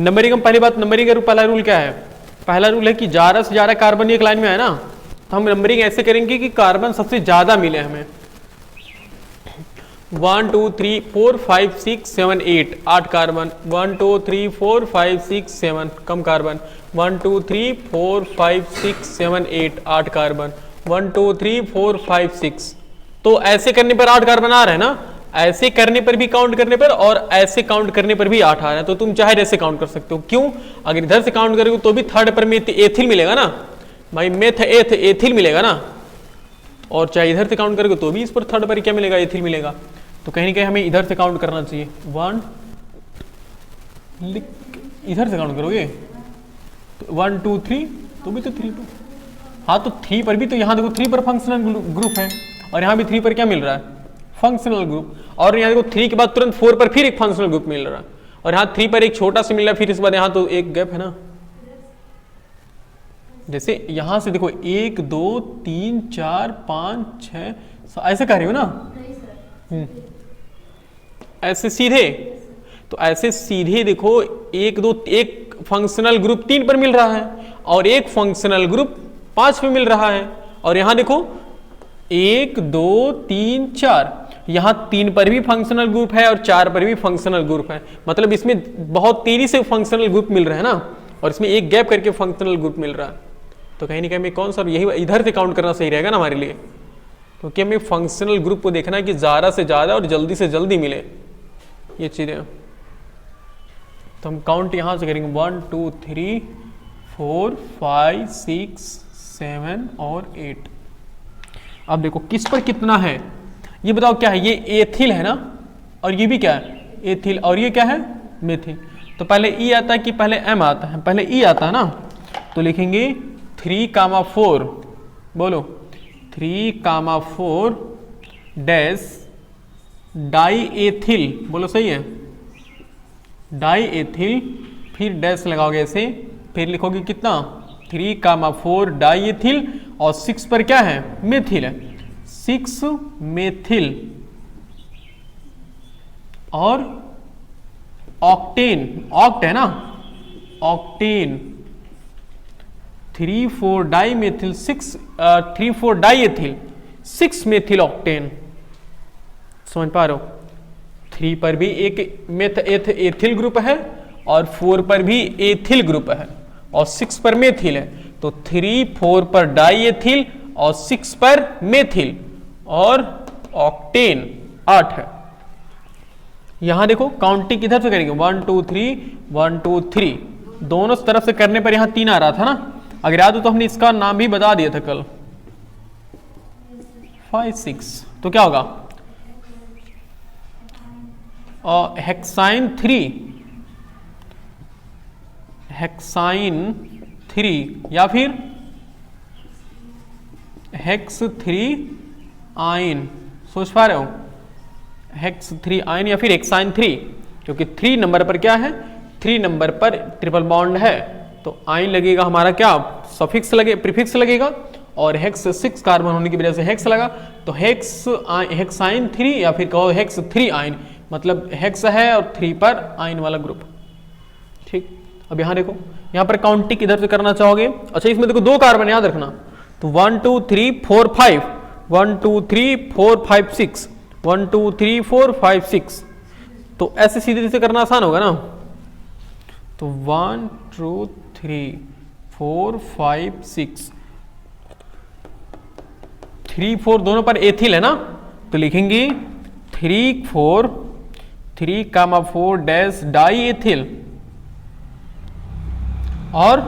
Numbering में पहली बात, नंबरिंग का पहला रूल क्या है? पहला रूल है कि ज्यादा से ज्यादा कार्बन एक लाइन में है ना, तो हम नंबरिंग ऐसे करेंगे कि कार्बन सबसे ज्यादा मिले हमें। 1 2 3 4 5 6 7 8 8 कार्बन, 1 2 3 4 5 6 7 कम कार्बन, 1 2 3 4 5 6 7 8 8 कार्बन, 1 2 3 4 5 6। तो ऐसे करने पर 8 कार्बन आ रहे हैं ना, ऐसे करने पर भी काउंट करने पर और ऐसे काउंट करने पर भी 8 आ रहे हैं। तो तुम चाहे जैसे काउंट कर सकते हो। क्यों? अगर इधर से काउंट करोगे तो भी थर्ड पर मेथ एथिल मिलेगा ना भाई, मेथ एथ एथिल मिलेगा ना, और चाहे इधर से काउंट करोगे तो भी इस पर थर्ड पर क्या मिलेगा? एथिल मिलेगा। तो कहीं ना कहीं हमें इधर से काउंट करना चाहिए। 1 इधर से काउंट करोगे तो 1 2 3 तो भी तो 3 2, हाँ तो 3 पर भी तो यहाँ देखो 3 पर फंक्शनल ग्रुप है और यहाँ भी 3 पर क्या मिल रहा है? Functional group. और यहाँ देखो 3 के बाद तुरंत 4 पर फिर एक फंक्शनल ग्रुप मिल रहा है, और यहाँ 3 पर एक छोटा सा मिल रहा है, फिर इसके बाद यहाँ तो एक गैप है ना। जैसे यहां से देखो 1 2 3 4 5 6 ऐसे कर रही हो ना, ऐसे सीधे। तो ऐसे सीधे देखो 1 2 एक फंक्शनल ग्रुप 3 पर मिल रहा है और एक फंक्शनल ग्रुप 5 पे मिल रहा है, और यहां देखो 1 2 3 4, यहां 3 पर भी फंक्शनल ग्रुप है और 4 पर भी फंक्शनल ग्रुप है। मतलब इसमें बहुत तेजी से फंक्शनल ग्रुप मिल रहे हैं ना, और इसमें एक गैप करके फंक्शनल ग्रुप मिल रहा है। तो कहीं ना कहीं कौन सा यही इधर से काउंट करना सही रहेगा ना हमारे लिए, क्योंकि हमें फंक्शनल ग्रुप को देखना है कि ज़्यादा से ज़्यादा और जल्दी से जल्दी मिले ये चीज़ें। तो हम काउंट यहाँ से करेंगे 1 2 3 4 5 6 7 और 8। अब देखो किस पर कितना है ये बताओ। क्या है? ये एथिल है ना, और ये भी क्या है? एथिल। और ये क्या है? मेथिल। तो पहले ई आता है कि पहले एम आता है? पहले ई आता है ना, तो लिखेंगे 3,4 बोलो 3,4 डैश डाई एथिल, बोलो सही है, डाई एथिल, फिर डैश लगाओगे ऐसे, फिर लिखोगे कितना? 3,4 डाई एथिल, और 6 पर क्या है? मेथिल है, 6 मेथिल। और ऑक्टेन, ऑक्ट है ना, octane 3 4 di methyl 6 3 4 di ethyl 6 methyl octane. समझ पा रहे हो? 3 पर भी एक एथिल ग्रुप है और 4 पर भी एथिल ग्रुप है और 6 पर मेथिल है। तो 3 4 पर डाई एथिल और 6 पर मेथिल, और ऑक्टेन 8 है। यहां देखो काउंटिंग किधर से करेंगे? 1 2 3 1 2 3, दोनों तरफ से करने पर यहां 3 आ रहा था ना। अगर याद हो तो हमने इसका नाम भी बता दिया था कल, 5 6। तो क्या होगा? हेक्साइन 3, हेक्साइन 3, या फिर हेक्स 3 आइन। सोच पा रहे हो? हेक्स 3 आइन या फिर हेक्साइन 3, क्योंकि 3 नंबर पर क्या है? 3 नंबर पर ट्रिपल बॉन्ड है, तो आइन लगेगा हमारा क्या? सफिक्स लगे, प्रीफिक्स लगेगा, और हेक्स 6 कार्बन होने की वजह से हेक्स लगा, तो हेक्साइन 3 या फिर कहो हेक्स 3 आइन, मतलब हेक्स है और 3 पर आइन वाला ग्रुप। ठीक, अब यहां देखो, यहां पर काउंटिंग किधर से करना चाहोगे? अच्छा इसमें देखो 2 कार्बन याद रखना, तो 1 2 3 4 5 1 2 3 4 5 6 1 2 3 4 5 6। तो ऐसे सीधे सीधे करना आसान होगा ना। तो 1 2 3 4 5 6 3 4 दोनों पर एथिल है ना, तो लिखेंगे 3 4 3,4 डैश डाई एथिल, और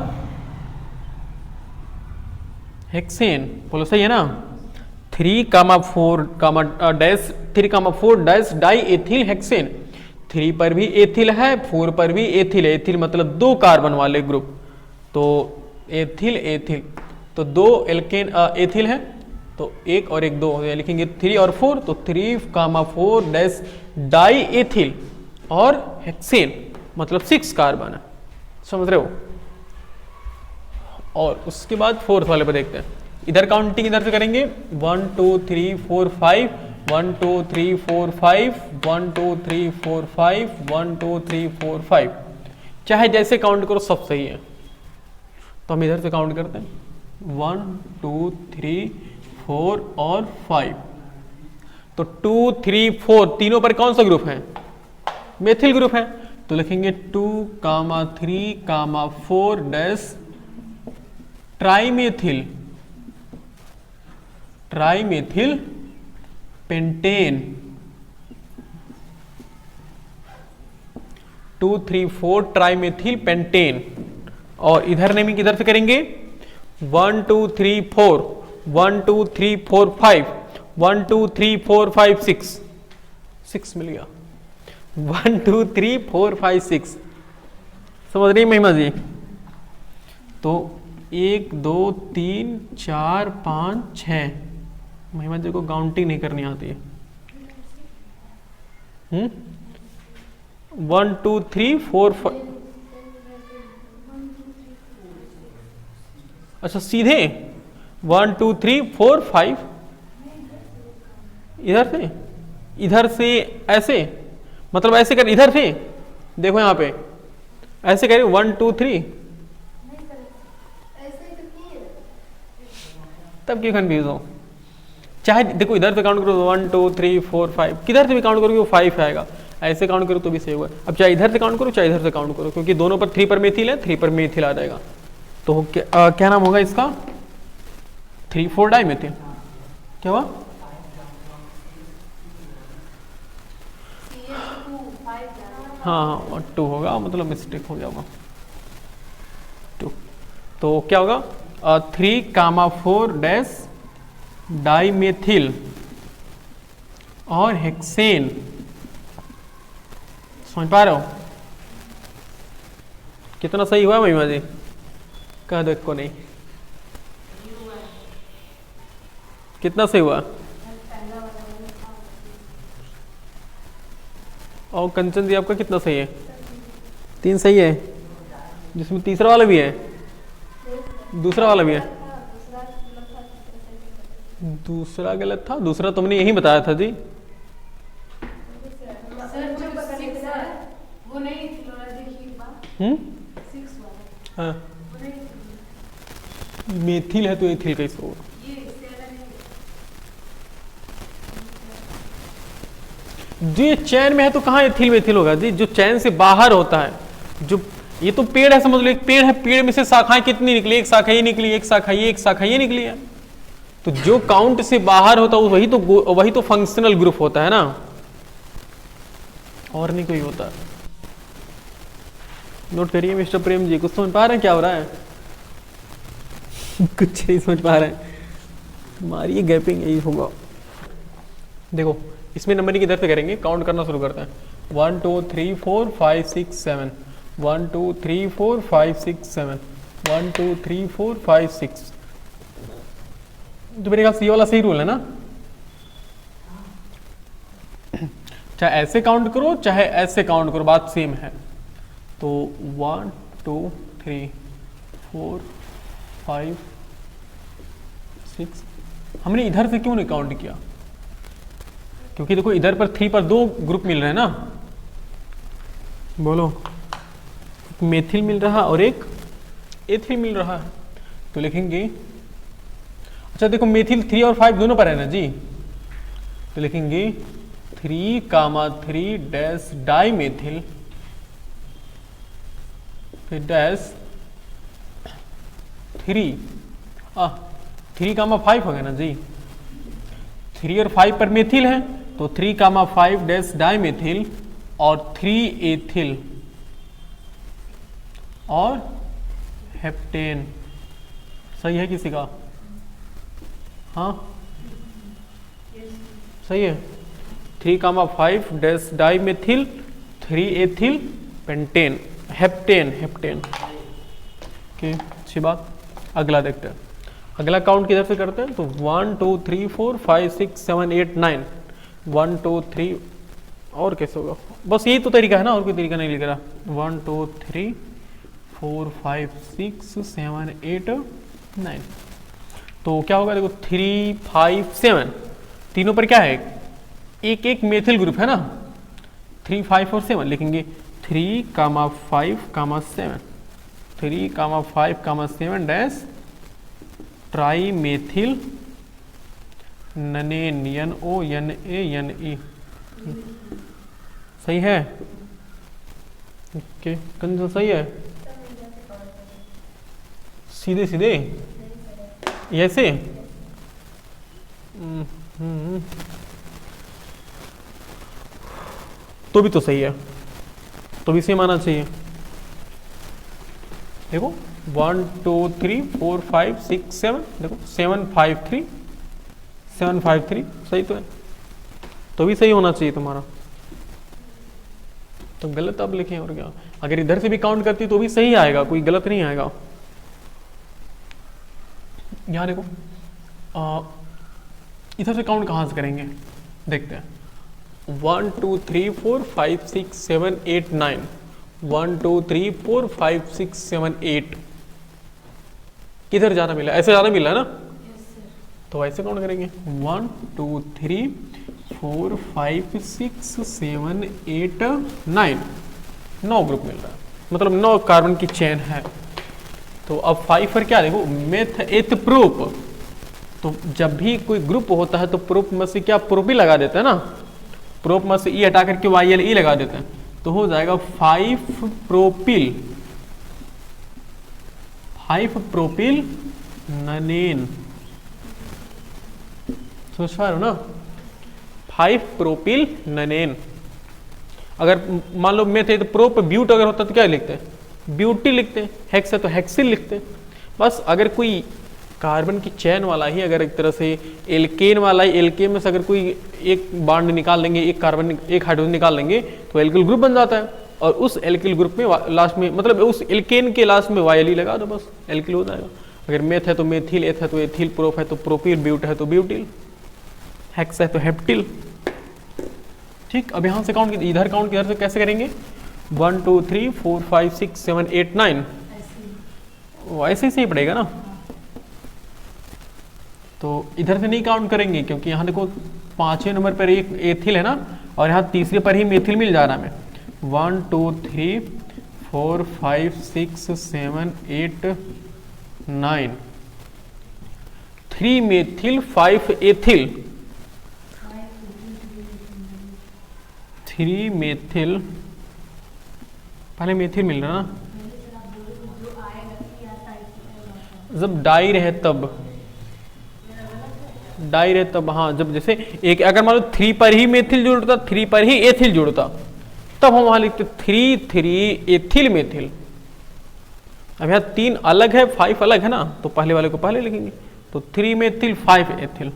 हेक्सेन। बोलो सही है ना? 3,4 डैश डाई एथिल हेक्सेन। 3 पर भी एथिल है, 4 पर भी एथिल है। एथिल मतलब 2 कार्बन वाले ग्रुप, तो एथिल एथिल, तो 2 एल्केन एथिल है, तो 1 और 1 2 लिखेंगे 3 और 4, तो 3,4 डैश डाई एथिल और हेक्सेन मतलब 6 कार्बन है। समझ रहे हो? और उसके बाद फोर्थ वाले पर देखते हैं। इधर काउंटिंग इधर से करेंगे 1 2 3 4 5 1 2 3 4 5 1 2 3 4 5 1 2 3 4 5। चाहे जैसे काउंट करो सब सही है। तो हम इधर से काउंट करते हैं 1 2 3 4 और 5। तो 2 3 4 तीनों पर कौन सा ग्रुप है? मेथिल ग्रुप है। तो लिखेंगे 2, 3, 4 डैश ट्राइमेथिल पेंटेन। 2 3 4 ट्राइमेथिल पेंटेन। और इधर नेमिंग किधर से करेंगे? 1 2 3 4 1 2 3 4 5 1 2 3 4 5 6 मिल गया। 1 2 3 4 5 6 समझ रही महिमा जी? तो 1 2 3 4 5 6 महिमा जी को काउंटिंग नहीं करनी आती है। 1 2 3 4 5। अच्छा सीधे 1 2 3 4 5 इधर से ऐसे, मतलब ऐसे कर, इधर से देखो यहाँ पे ऐसे करें 1 2 3। तब क्यों कंफ्यूज हो? चाहे देखो इधर से काउंट करो 1 2 3 4 5, किधर से भी काउंट करोगे वो 5 आएगा, ऐसे काउंट करो तो भी सही होगा। अब चाहे इधर से काउंट करो चाहे इधर से काउंट करो, क्योंकि दोनों पर 3 पर मेथिल है, 3 पर मेथिल आ जाएगा। तो क्या नाम होगा इसका? 3 4 डाई मेथिल। क्या हुआ? हाँ 2 होगा, मतलब मिस्टेक हो गया होगा 2। तो क्या होगा? 3 4 डैश डाई मेथिल और हेक्सेन। समझ पा रहे हो? कितना सही हुआ महिमा जी? कह दो को नहीं, कितना सही हुआ? और कंचन जी आपका कितना सही है? 3 सही है, जिसमें तीसरा वाला भी है, दूसरा वाला भी है। दूसरा गलत था, दूसरा तुमने यही बताया था जी। हाँ मेथिल है तो एथिल कैसे होगा? जो ये चैन में है तो कहाँ एथिल मेथिल होगा जी? जो चैन से बाहर होता है, जो ये तो पेड़ है, समझ लो एक पेड़ है, पेड़ में से शाखाएं कितनी निकली? एक शाखा ये निकली, एक शाखा ये, एक शाखा ये निकली है। तो जो काउंट से बाहर होता है वही तो फंक्शनल ग्रुप होता है ना, और नहीं कोई होता। नोट करिए मिस्टर प्रेम जी, कुछ समझ पा रहे हैं क्या हो रहा है? कुछ नहीं समझ पा रहे हैं, मारिए गैपिंग, यही होगा। देखो इसमें नंबरिंग इधर से करेंगे, काउंट करना शुरू करते हैं। 1 2 3 4 5 6 7 1 2 3 4 5 6 7 1 2 3 4 5 6। तो मेरे ख्याल से ये वाला सही रूल है ना? चाहे ऐसे काउंट करो चाहे ऐसे काउंट करो, बात सेम है। तो 1 2 3 4 5 6। हमने इधर से क्यों नहीं काउंट किया? क्योंकि देखो इधर पर 3 पर 2 ग्रुप मिल रहे हैं ना, बोलो, एक मेथिल मिल रहा और एक एथिल मिल रहा है। तो लिखेंगे, अच्छा देखो मेथिल 3 और 5 दोनों पर है ना जी, तो लिखेंगे 3 3 डैश डाई मेथिल फिर डैश 3 5 हो गया ना जी। 3 और 5 पर मेथिल है तो 3 5 डैश डाई मेथिल और 3 एथिल और हेप्टेन। सही है किसी का? हाँ सही है। 3 5 dash di methyl 3 ethyl pentane, heptane. Okay अच्छी बात। अगला देखते हैं, अगला काउंट किधर से करते हैं? तो 1 2 3 4 5 6 7 8 9 1 2 3। और कैसे होगा? बस यही तो तरीका है ना, और कोई तरीका नहीं लिख रहा। 1 2 3 4 5 6 7 8 9। तो क्या होगा? देखो 3 5 7 तीनों पर क्या है? एक मेथिल ग्रुप है ना, 3 5 और 7 लिखेंगे 3,5,7 3,5,7 डैश ट्राई मेथिल ननेन NONANE। सही है? ओके, कंजन सही है? सीधे सीधे ऐसे? तो भी तो सही है, तो भी सेम आना चाहिए। देखो 1 2 3 4 5 6 7, देखो 753 सही तो है, तो भी सही होना चाहिए तुम्हारा। तो गलत अब लिखे और क्या, अगर इधर से भी काउंट करती तो भी सही आएगा, कोई गलत नहीं आएगा। यहाँ देखो इधर से काउंट कहाँ से करेंगे, देखते हैं। 1 2 3 4 5 6 7 8 9, 1 2 3 4 5 6 7 8, किधर ज़्यादा मिला? ऐसे ज़्यादा मिला है ना? तो ऐसे काउंट करेंगे 1 2 3 4 5 6 7 8 9, 9 ग्रुप मिल रहा है, मतलब 9 कार्बन की चेन है। तो अब 5 पर क्या देखो, मेथ एथ प्रोप, तो जब भी कोई ग्रुप होता है तो प्रोप में से क्या प्रोपी लगा देते हैं ना, प्रोप में से ई हटा करके YLE लगा देते हैं, तो हो जाएगा 5 प्रोपिल ननेन। समझ पा रहे हो ना? 5 प्रोपिल ननेन। अगर मान लो मेथ है तो प्रोप ब्यूट अगर होता तो क्या लिखते हैं, ब्यूटी लिखते हैं, हेक्स है तो हेक्सिल लिखते हैं। बस अगर कोई कार्बन की चेन वाला ही अगर एक तरह से एल्केन वाला ही, एल्केन में से अगर कोई एक बॉन्ड निकाल देंगे, एक कार्बन एक हाइड्रोजन निकाल देंगे तो एल्किल ग्रुप बन जाता है, और उस एल्किल ग्रुप में लास्ट में, मतलब उस एल्केन के लास्ट में YLE लगा दो, बस एल्किल हो जाएगा। अगर मेथ है तो मेथिल, एथ है तो एथिल, प्रोप है तो प्रोपिल, ब्यूट है तो ब्यूटिल, हेक्स है तो हेप्टिल। ठीक, अब यहाँ से काउंट, इधर काउंट इधर से कैसे करेंगे, 1 2 3 4 5 6 7 8 9, ऐसे ही सही पड़ेगा ना। तो इधर से नहीं काउंट करेंगे क्योंकि यहाँ देखो 5वें नंबर पर एक एथिल है ना, और यहाँ तीसरे पर ही मेथिल मिल जा रहा है हमें। 1 2 3 4 5 6 7 8 9, 3 मेथिल 5 एथिल, 3 मेथिल, पहले मेथिल मिल रहा ना, जब डाई रहे तब, डाई रहे तब, हाँ जब जैसे एक अगर मान लो 3 पर ही मेथिल जुड़ता, 3 पर ही एथिल जुड़ता, तब हम वहां लिखते 3 3 एथिल मेथिल। अब यहाँ 3 अलग है, 5 अलग है ना, तो पहले वाले को पहले लिखेंगे, तो 3 मेथिल 5 एथिल,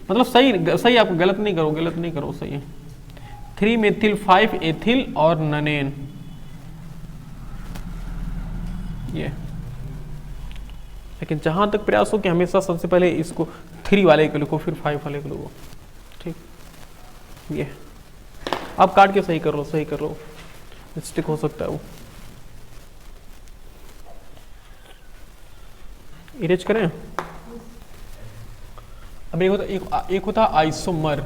मतलब सही सही, आप गलत नहीं करो, गलत नहीं करो, सही है। 3 मेथिल 5 एथिल और ननेन, ये। लेकिन जहां तक प्रयास हो कि हमेशा सबसे पहले इसको 3 वाले को लिखो, फिर 5 वाले को लिखो, ठीक। ये आप काट के सही कर लो, सही कर लो, मिस्टेक हो सकता है वो। इरेज करें। अब एक होता है आइसोमर,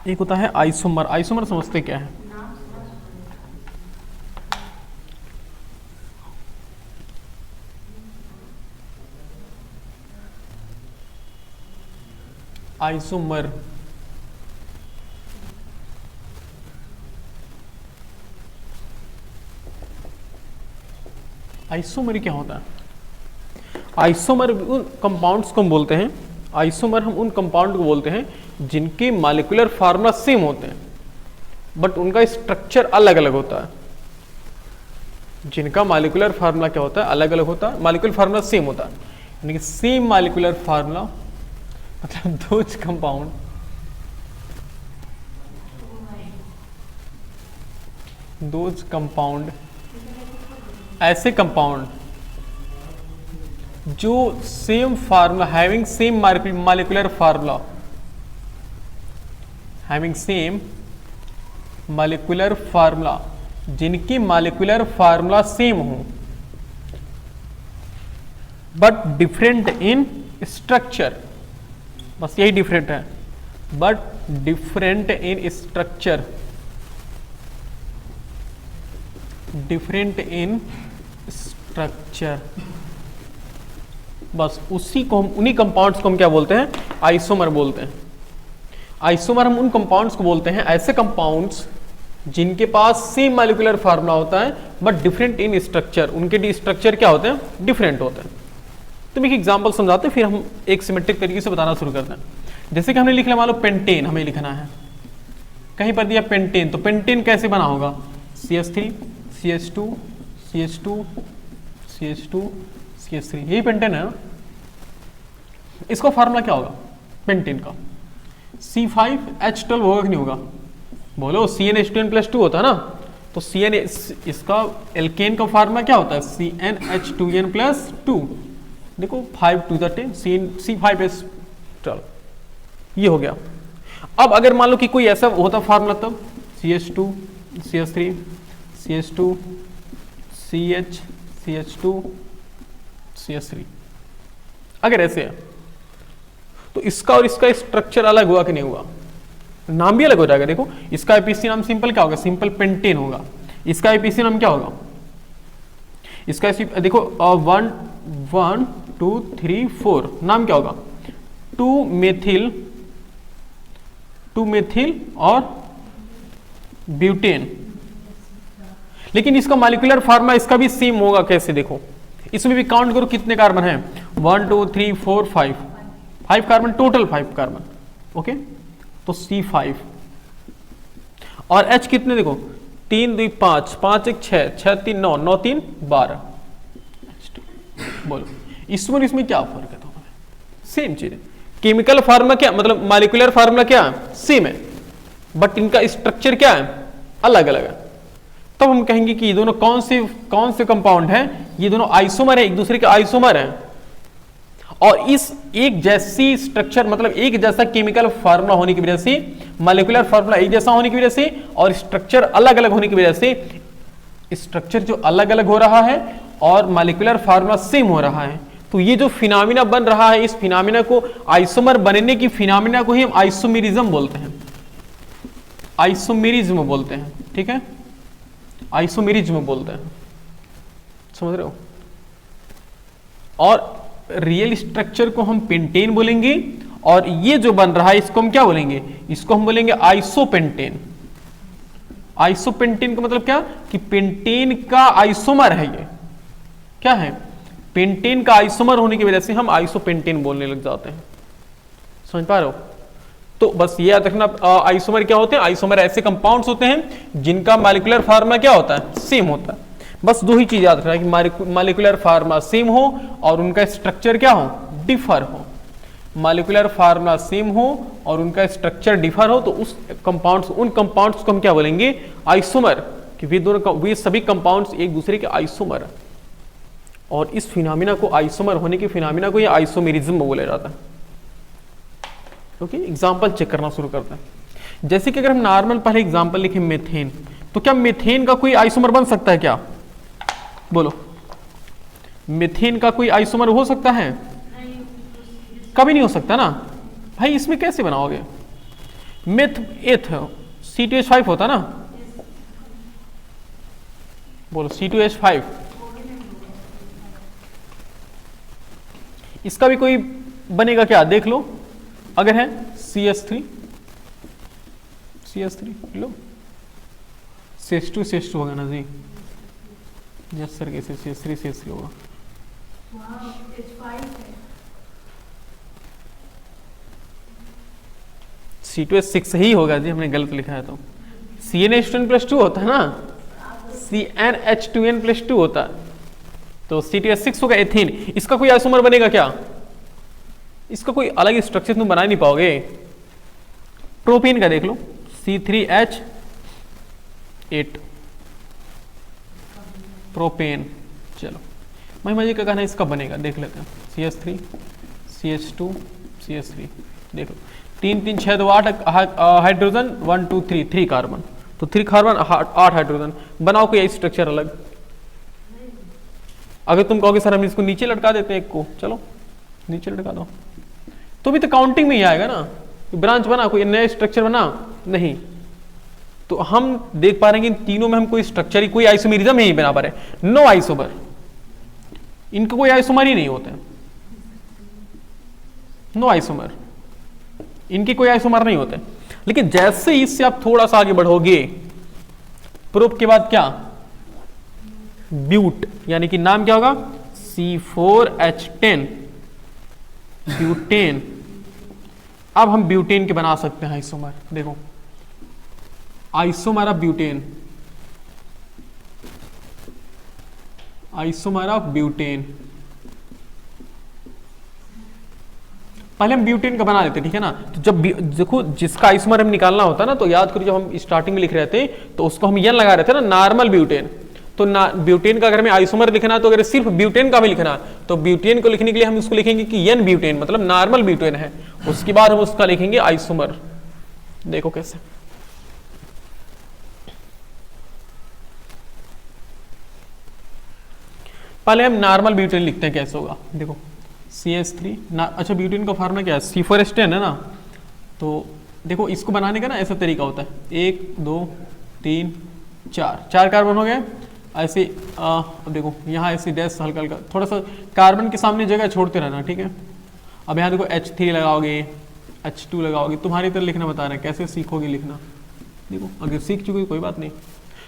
एक होता है आइसोमर। आइसोमर समझते क्या है? आइसोमर आइसोमर क्या होता है? आइसोमर उन कंपाउंड्स को हम बोलते हैं, आइसोमर हम उन कंपाउंड को बोलते हैं जिनके मॉलिक्यूलर फार्मूला सेम होते हैं बट उनका स्ट्रक्चर अलग अलग होता है। जिनका मॉलिक्यूलर फार्मूला क्या होता है? अलग अलग होता है, मॉलिक्यूलर फार्मूला सेम होता है, यानी कि सेम मॉलिक्यूलर फार्मूला, मतलब दोज कंपाउंड ऐसे कंपाउंड जो same formula, having same molecular formula, having same molecular formula, जिनकी मॉलिक्यूलर फार्मूला सेम हो बट डिफरेंट इन स्ट्रक्चर, बस यही डिफरेंट है, but different in structure, different in structure, बस उसी को हम, उन्हीं कंपाउंड्स को हम क्या बोलते हैं, आइसोमर बोलते हैं। आइसोमर हम उन कंपाउंड्स को बोलते हैं, ऐसे कंपाउंड्स जिनके पास सेम मॉलिक्यूलर फार्मूला होता है बट डिफरेंट इन स्ट्रक्चर, उनके स्ट्रक्चर क्या होते हैं, डिफरेंट होते हैं। तो मैं एक एग्जांपल समझाते हैं, फिर हम एक सिमेट्रिक तरीके से बताना शुरू करते हैं। जैसे कि हमने लिख लिया, मान लो पेंटेन हमें लिखना है, कहीं पर दिया पेंटेन, तो पेंटेन कैसे बना होगा, CH3 CH2 CH2 CH2 CH3, यही पेंटेन है ना। इसका फार्मूला क्या होगा पेंटेन का, C5H12 होगा कि नहीं होगा, बोलो CnH2n+2 होता है ना। तो CN, इसका एल्केन का फार्मूला क्या होता है, CnH2n+2, देखो 5 to the 10 C5H12, ये हो गया। अब अगर मान लो कि कोई ऐसा होता फार्मूला, तब CH2 CH3 CH2 CH CH2 CH3, अगर ऐसे है तो इसका और इसका स्ट्रक्चर अलग हुआ कि नहीं हुआ, नाम भी अलग हो जाएगा। देखो इसका आईपीसी नाम सिंपल क्या होगा, सिंपल पेंटेन होगा। इसका आईपीसी नाम क्या होगा, इसका देखो 1 1 2 3 4 नाम क्या होगा, 2 मेथिल और ब्यूटेन। लेकिन इसका मॉलिक्यूलर फार्मूला इसका भी सेम होगा, कैसे देखो, इसमें भी काउंट करो कितने कार्बन हैं, 1 2 3 4 5 कार्बन, टोटल 5 कार्बन, ओके। तो C5 और H कितने, देखो 3 2 5 5 1 6 6 3 9 9 3 12। बोलो इसमें इसमें क्या फर्क है, तो सेम चीज है। केमिकल फार्मूला क्या, मतलब मॉलिक्यूलर फार्मूला क्या सेम है, बट इनका स्ट्रक्चर क्या है, अलग अलग है। तब हम कहेंगे कि ये दोनों कौन से कंपाउंड हैं, ये दोनों आइसोमर है, एक दूसरे के आइसोमर हैं। और इस एक जैसी स्ट्रक्चर, मतलब एक जैसा केमिकल फार्मूला होने की वजह से, मॉलिक्यूलर फार्मूला एक जैसा होने की वजह से और स्ट्रक्चर अलग अलग होने की वजह से, स्ट्रक्चर जो अलग अलग हो रहा है और मॉलिक्यूलर फार्मूला सेम हो रहा है, तो ये जो फिनोमिना बन रहा है, इस फिनोमिना को, आइसोमर बनने की फिनोमिना को ही हम आइसोमेरिज्म बोलते हैं, आइसोमेरिज्म बोलते हैं, ठीक है, आइसोमेरिज्म बोलते हैं, समझ रहे हो। और रियल स्ट्रक्चर को हम पेंटेन बोलेंगे, और ये जो बन रहा है इसको हम क्या बोलेंगे, इसको हम बोलेंगे आइसोपेंटेन। आइसोपेंटेन का मतलब क्या, कि पेंटेन का आइसोमर है, ये क्या है, पेंटेन का आइसोमर होने की वजह से हम आइसोपेंटेन बोलने लग जाते हैं, समझ पा रहे हो। तो बस ये याद रखना, आइसोमर क्या होते हैं, आइसोमर ऐसे कंपाउंड्स होते हैं जिनका मॉलिक्यूलर फार्मूला क्या होता है, सेम होता है। बस दो ही चीज याद रखना कि मॉलिक्यूलर फार्मूला सेम हो और उनका स्ट्रक्चर क्या हो, डिफर हो। मॉलिक्यूलर फार्मूला सेम हो और उनका स्ट्रक्चर डिफर हो, तो उस कंपाउंड्स, उन कंपाउंड्स को हम क्या बोलेंगे, आइसोमर, कि वे सभी कंपाउंड्स एक दूसरे के आइसोमर है। और इस फिनोमिना को, आइसोमर होने के फिनोमिना को, ये आइसोमेरिज्म बोला जाता है। ओके, एग्जांपल चेक करना शुरू करते हैं। जैसे कि अगर हम नॉर्मल पहले एग्जांपल लिखें मीथेन, तो क्या मीथेन का कोई आइसोमर बन सकता है क्या, बोलो, मीथेन का कोई आइसोमर हो सकता है, कभी नहीं हो सकता ना भाई। इसमें कैसे बनाओगे, मिथ एथ C2H5 होता ना, बोलो C2H5, इसका भी कोई बनेगा क्या, देख लो। अगर है CH3 लो, CH2 होगा ना जी, यस सर, कैसे CH3 होगा, C2H6 ही होगा जी, हमने गलत लिखा है। तो CnH2n+2 होता है ना, CnH2n+2 होता है, तो C2H6 होगा एथेन। इसका कोई आइसोमर बनेगा क्या, इसका कोई अलग स्ट्रक्चर तुम बना नहीं पाओगे। प्रोपेन का देख लो, C3H8 प्रोपेन। चलो महिमा जी का कहना है इसका बनेगा, देख लेते हैं। CH3 CH2 CH3, देखो 3 3 6 2 8 हाइड्रोजन, 1 2 3 3 कार्बन, तो 3 कार्बन 8 हाइड्रोजन। बनाओ कोई स्ट्रक्चर अलग। अगर तुम कहोगे सर हम इसको नीचे लटका देते हैं, एक को, चलो नीचे लटका दो, तो भी तो काउंटिंग में ही आएगा ना। ब्रांच बना, कोई नया स्ट्रक्चर बना नहीं, तो हम देख पा रहे हैं कि इन तीनों में हम कोई स्ट्रक्चर, कोई आइसोमेरिज्म ही नहीं बना पा रहे। नो आइसोमर, इनका कोई आइसोमर ही नहीं होते, नो आइसोमर, इनके कोई आइसोमर नहीं होते। लेकिन जैसे ही इससे आप थोड़ा सा आगे बढ़ोगे, प्रोप के बाद क्या, ब्यूट, यानी कि नाम क्या होगा, C4H10 ब्यूटेन। अब हम ब्यूटेन के बना सकते हैं आइसोमर। देखो isomer of butane, isomer of butane, पहले हम ब्यूटेन का बना लेते हैं, ठीक है ना। तो जब देखो जिसका आइसोमर हम निकालना होता है ना, तो याद करो जब हम स्टार्टिंग में लिख रहे थे तो उसको हम एन लगा रहे थे ना, नॉर्मल ब्यूटेन। तो ब्यूटेन का अगर हमें आइसोमर लिखना है, तो अगर सिर्फ ब्यूटेन का भी लिखना है, तो ब्यूटेन को लिखने के लिए हम उसको लिखेंगे कि एन ब्यूटेन, मतलब नॉर्मल ब्यूटेन है। उसके बाद हम उसका लिखेंगे आइसोमर। देखो कैसे, पहले हम नॉर्मल ब्यूटेन लिखते हैं, कैसे होगा देखो, CH3 अच्छा ब्यूटेन का फार्मूला क्या है, C4H10 है ना। तो देखो इसको बनाने का ना ऐसा तरीका होता है, 1 2 3 4 कार्बन हो गए ऐसे। देखो यहाँ ऐसे डैश हल्का हल्का थोड़ा सा कार्बन के सामने जगह छोड़ते रहना, ठीक है। अब यहाँ देखो H3 लगाओगे, H2 लगाओगे, तुम्हारी तरह लिखना बता रहे हैं, कैसे सीखोगे लिखना। देखो अगर सीख चुके कोई बात नहीं।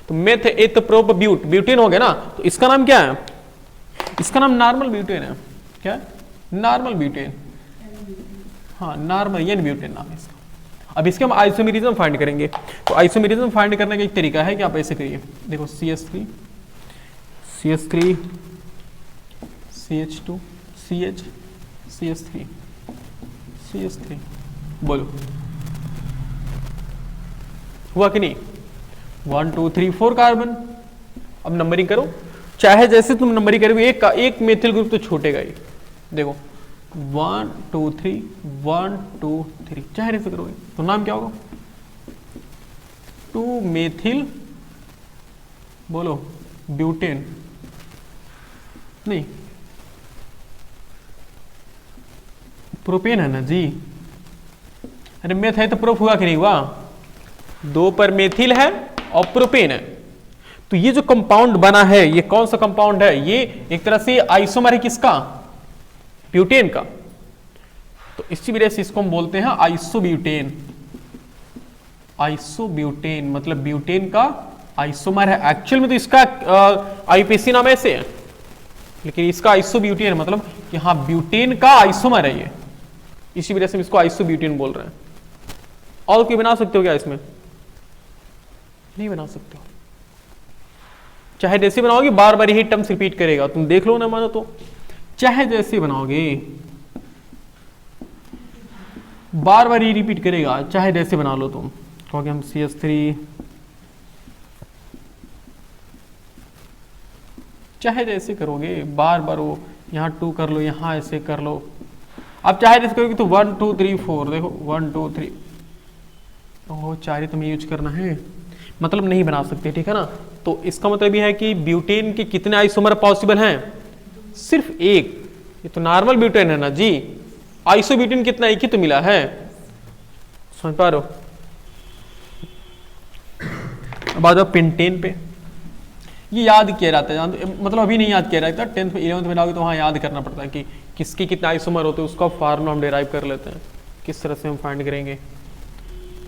तो मेथ एथ प्रोप ब्यूट, ब्यूटेन हो गया ना। तो इसका नाम क्या है, इसका नाम नॉर्मल ब्यूटेन है। क्या है, नॉर्मल ब्यूटेन, हाँ नॉर्मल एन ब्यूटेन नाम है इसका। अब इसके हम आइसोमेरिज्म फाइंड करेंगे। तो आइसोमेरिज्म फाइंड करने का एक तरीका है कि आप ऐसे करिए, देखो CH3 CH2 CH CH3 CH3, बोलो हुआ कि नहीं, 1 2 3 4 कार्बन। अब नंबरिंग करो, चाहे जैसे तुम नंबरिंग करोगे, एक मेथिल ग्रुप तो छूटेगा ही। देखो 1 2 3 1 2 3, चाहे ऐसे करोगे तो नाम क्या होगा, 2 मेथिल, बोलो ब्यूटेन, नहीं प्रोपेन है ना जी। अरे मेथ है तो प्रोप हुआ कि नहीं हुआ, 2 पर मेथिल है और प्रोपेन है। तो ये जो कंपाउंड बना है, ये कौन सा कंपाउंड है, ये एक तरह से आइसोमर है किसका, ब्यूटेन का। तो इसी वजह से इसको हम बोलते हैं आइसोब्यूटेन। आइसोब्यूटेन मतलब ब्यूटेन का आइसोमर है। एक्चुअल में तो इसका आईपीसी नाम ऐसे है, लेकिन इसका आइसोब्यूटेन मतलब कि हाँ ब्यूटेन का आइसोमर है ये, इसी वजह से हम इसको आइसोब्यूटेन बोल रहे हैं। और कोई बना सकते हो क्या इसमें, नहीं बना सकते हो। चाहे जैसे बनाओगे बार बार यही टर्म्स रिपीट करेगा, तुम देख लो ना मानो तो। चाहे जैसे बनाओगे बार बार ये रिपीट करेगा, चाहे जैसे बना लो तुम। कहोगे हम CH3, चाहे जैसे करोगे बार बार, वो यहाँ 2 कर लो, यहाँ ऐसे कर लो। अब चाहे जैसे करोगे तो 1 2 3 4, देखो 1 2 3, ओह 4 ही तुम्हें यूज करना है, मतलब नहीं बना सकते, ठीक है ना। तो इसका मतलब यह है कि ब्यूटेन के कितने आइसोमर पॉसिबल हैं, सिर्फ एक। ये तो नॉर्मल ब्यूटेन है ना जी, आइसोब्यूटेन कितना, एक ही तो मिला है, समझ पा रहे हो। अब आ जाओ पेंटेन पे। ये याद किया जाता है, मतलब अभी नहीं याद किया जाता, 10th में 11th में जाओगे तो वहाँ याद करना पड़ता है कि किसके कितने आइसोमर होते हैं, उसका फार्मूला हम डिराइव कर लेते हैं, किस तरह से हम फाइंड करेंगे।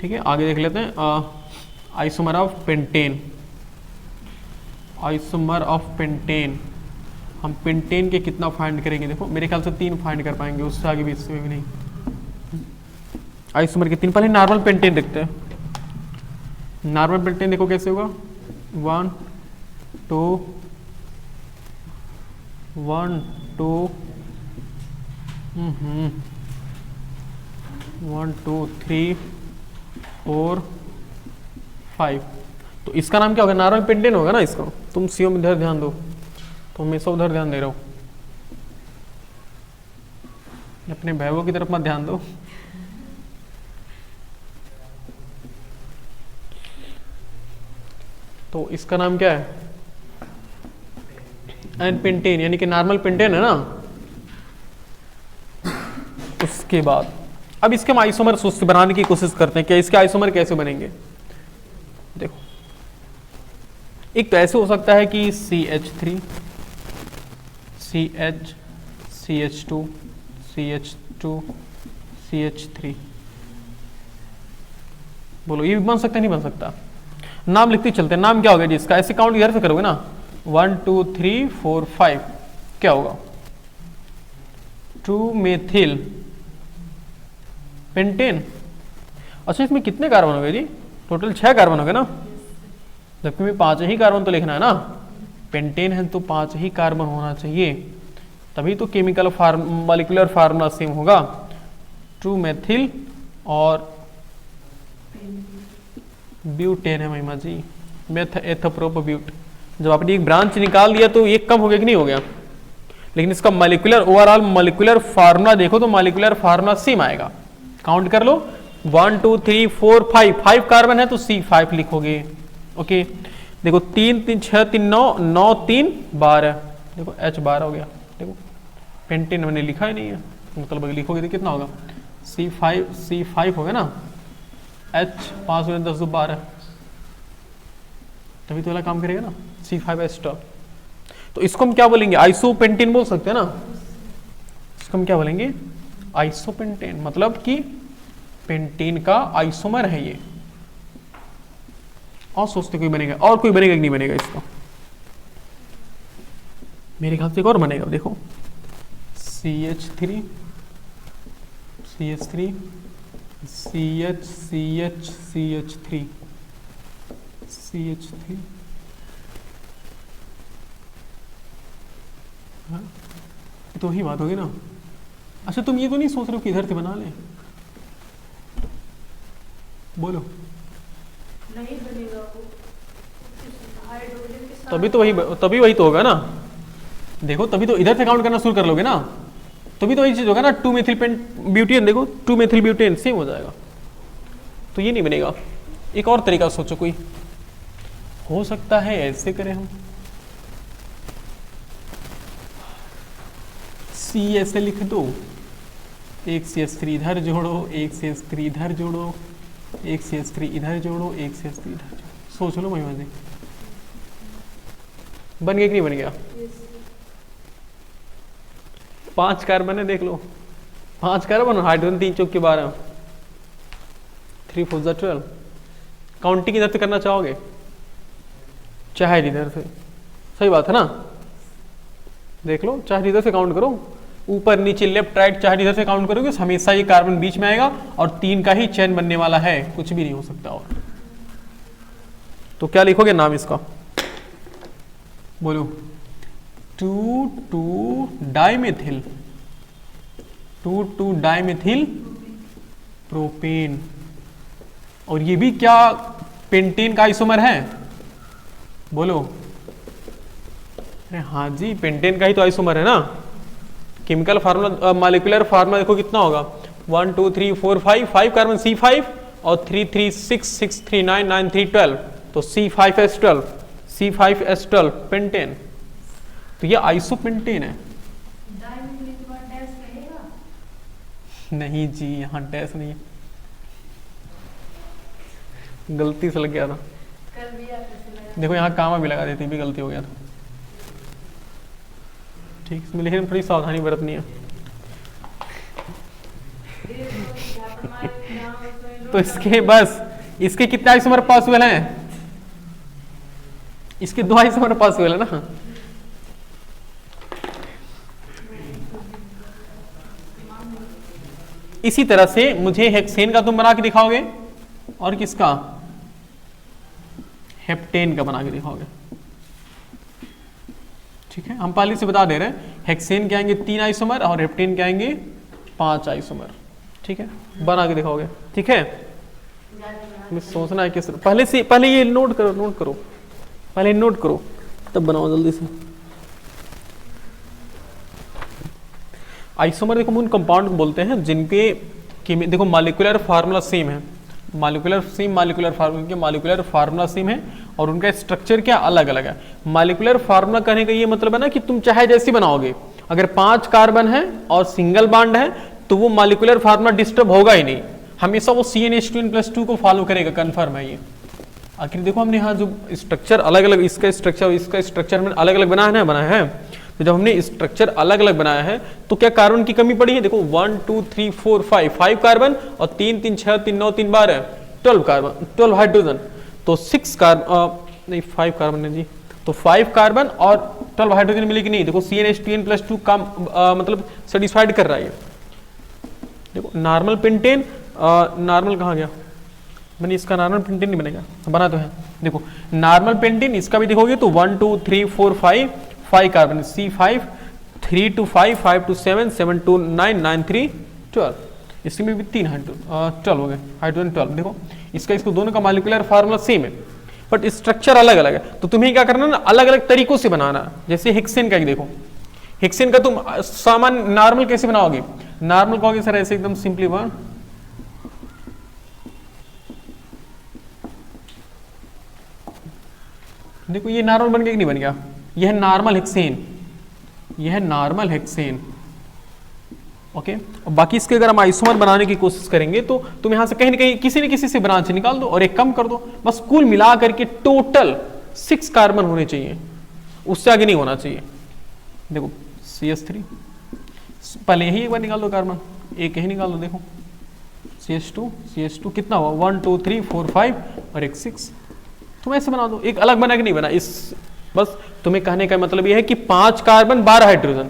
ठीक है, आगे देख लेते हैं isomer of pentane. Isomer of pentane, हम पेंटेन के कितना फाइंड करेंगे, देखो मेरे ख्याल से 3 फाइंड कर पाएंगे, उससे आगे भी इससे भी नहीं। आइसोमर के 3, पहले नॉर्मल पेंटेन देखते हैं। नॉर्मल पेंटेन देखो कैसे होगा, 1 2 1 2 1 2 3 4 5। तो इसका नाम क्या होगा, नॉर्मल पेंटेन होगा ना इसका। तुम सीओ में इधर ध्यान दो, तो हमेशा उधर ध्यान दे रहा हूं, अपने भैवों की तरफ मत ध्यान दो। तो इसका नाम क्या है, एन पेंटेन, यानी कि नॉर्मल पेंटेन है ना। उसके बाद अब इसके हम आइसोमर बनाने की कोशिश करते हैं, क्या इसके आइसोमर कैसे बनेंगे। देखो, एक तो ऐसे हो सकता है कि CH3 CH CH2 CH2 CH3, बोलो ये भी बन सकता है नहीं बन सकता? नाम लिखते चलते हैं। नाम क्या होगा जी इसका? ऐसे काउंट इधर से करोगे ना, 1 2 3 4 5, क्या होगा? 2 मेथिल पेंटेन। अच्छा, इसमें कितने कार्बन हो गए जी? टोटल 6 कार्बन हो गए ना, जबकि में 5 ही कार्बन तो लिखना है ना। पेंटेन है तो 5 ही कार्बन होना चाहिए, तभी तो केमिकल मॉलिक्यूलर फार्मूला सेम होगा। 2 मेथिल और ब्यूटेन है महिमा जी, मेथ एथोप्रोप ब्यूट। जब आपने एक ब्रांच निकाल दिया तो एक कम हो गया कि नहीं हो गया? लेकिन इसका मॉलिक्यूलर ओवरऑल मॉलिक्यूलर फार्मूला देखो तो मॉलिक्यूलर फार्मूला सेम आएगा। काउंट कर लो, 1 2 3 4 5, 5 कार्बन है तो C5 लिखोगे। ओके, देखो 3 3 6 3 9 9 3 12, देखो H12 हो गया। देखो पेंटेन मैंने लिखा ही नहीं है, मतलब लिखोगे तो कितना होगा? C5 हो गया ना, H 5 10 12, तभी तो वाला काम करेगा ना, C5H12। तो इसको हम क्या बोलेंगे? आइसोपेंटेन बोल सकते हैं ना। इसको हम क्या बोलेंगे? आइसोपेंटेन, मतलब कि पेंटेन का आइसोमर है ये। और सोचते कोई बनेगा, और कोई बनेगा कि नहीं बनेगा इसका? मेरे ख्याल से एक और बनेगा, देखो CH3 CH3 CH CH CH3 CH3, हाँ तो ही बात होगी ना। अच्छा, तुम ये तो नहीं सोच रहे हो कि इधर से बना लें? बोलो, नहीं बनेगा वो, हाइड्रोजन के साथ तभी वही तो होगा ना। देखो तभी तो इधर से काउंट करना शुरू कर लोगे ना, तभी तो वही चीज होगा ना। 2 मेथिल ब्यूटेन, देखो 2 मेथिल ब्यूटेन सेम हो जाएगा, तो ये नहीं बनेगा। एक और तरीका सोचो, कोई हो सकता है ऐसे करें हम, C ऐसे लिख दो, एक CH3 इधर जोड़ो, एक CH3 इधर जोड़ो, एक CH3 इधर जोड़ो, एक CH3 इधर जोड़ो। सोच लो महिमा जी, बन गया कि नहीं बन गया? 5 कार्बन है, देख लो 5 कार्बन, हाइड्रोजन 3 चौक के 12, 3 4 12। काउंटिंग इधर से करना चाहोगे चाहे इधर से? सही बात है ना, देख लो, चाहे इधर से काउंट करो, ऊपर नीचे लेफ्ट राइट, चाहे इधर से काउंट करोगे हमेशा ये कार्बन बीच में आएगा और 3 का ही चयन बनने वाला है, कुछ भी नहीं हो सकता। और तो क्या लिखोगे नाम इसका? बोलो, 2 डाइमेथिल, 2 डाइमेथिल प्रोपेन। और ये भी क्या पेंटेन का आइसोमर है? बोलो, अरे हाँ जी, पेंटेन का ही तो आइसोमर है ना। केमिकल फार्मूला मॉलिक्यूलर फार्मूला देखो कितना होगा, 1 2 3 4 5 कार्बन C5 और 3 3 6 6 3 9 9 3 12, तो C5H12 C5H12 पेंटेन। तो ये आइसोपेंटेन है। नहीं जी, यहाँ डैश नहीं है, गलती से लग गया था। देखो यहाँ कामा भी लगा देती, भी गलती हो गया था। ठीक, इसमें लिखने में थोड़ी सावधानी बरतनी है। तो इसके बस इसके कितने आइसोमर पॉसिबल हैं? इसके 2 आइसोमर पॉसिबल है ना। इसी तरह से मुझे हेक्सेन का तुम बना के दिखाओगे, और किसका? हेप्टेन का बना के दिखाओगे। ठीक है, हम पहले से बता दे रहे हैं, हेक्सेन के आएंगे 3 आइसोमर और हेप्टेन के आएंगे 5 आइसोमर। ठीक है, बना के दिखाओगे। ठीक है, हमें सोचना है किस, पहले ये नोट करो, पहले नोट करो तब बनाओ जल्दी से। आइसोमर देखो उन कंपाउंड को बोलते हैं जिनके देखो मॉलिक्यूलर फार्मूला सेम है, मॉलिक्यूलर फार्मूला सेम है और उनका स्ट्रक्चर क्या अलग अलग है। मॉलिक्यूलर फार्मूला कहने का ये मतलब है ना कि तुम चाहे जैसी बनाओगे, अगर 5 कार्बन है और सिंगल बॉन्ड है तो वो मॉलिक्यूलर फार्मूला डिस्टर्ब होगा ही नहीं, हमेशा वो CnH2n+2 को फॉलो करेगा, कंफर्म है ये। आखिर देखो हमने यहाँ जो स्ट्रक्चर अलग अलग, इसका स्ट्रक्चर हमने अलग अलग बनाया है। तो जब हमने स्ट्रक्चर अलग अलग बनाया है तो क्या कार्बन की कमी पड़ी है? देखो 1 2 3 4 5 कार्बन और 3 3 6 3 9 3 12 12 कार्बन, 12 हाइड्रोजन। तो 6 कार्बन नहीं 5 कार्बन है जी, तो 5 कार्बन और 12 हाइड्रोजन मिले कि नहीं? देखो CnH2n+2 का मतलब सेटिस्फाइड कर रहा है। देखो नॉर्मल पेंटेन, नॉर्मल कहाँ गया? मैंने इसका नॉर्मल पेंटेन नहीं बनेगा, बना तो है। देखो नॉर्मल पेंटेन इसका भी देखोगे तो 1 2 3 4 5 कार्बन, C5 3 2 5 5 2 7 7 2 9 9 3 12, इसमें भी 3 हाइड्रोजन 12 हो गए, हाइड्रोजन 12। देखो इसको दोनों का मॉलिक्यूलर फार्मूला सेम है बट स्ट्रक्चर अलग अलग है। तो तुम्हें क्या करना ना, अलग अलग तरीकों से बनाना। जैसे हेक्सेन का ही देखो, हेक्सेन का तुम सामान्य नॉर्मल कैसे बनाओगे? नॉर्मल कहोगे सर ऐसे एकदम सिंपली वन, देखो ये नॉर्मल बन गया कि नहीं बन गया? यह है नॉर्मल हेक्सेन, यह है नॉर्मल हेक्सेन। ओके, और बाकी इसके अगर हम आइसोमर बनाने की कोशिश करेंगे तो तुम यहां से कहीं ना कहीं किसी न किसी से ब्रांच निकाल दो और एक कम कर दो, बस कुल मिला करके टोटल 6 कार्बन होने चाहिए, उससे आगे नहीं होना चाहिए। देखो CH3 पहले यही एक बार निकाल दो कार्बन, एक ही निकाल दो। देखो CH2 कितना हुआ? 1 2 3 4 5 और एक 6। तुम ऐसे बना दो, एक अलग बना के नहीं बना। इस बस तुम्हें कहने का मतलब यह है कि 5 कार्बन 12 हाइड्रोजन,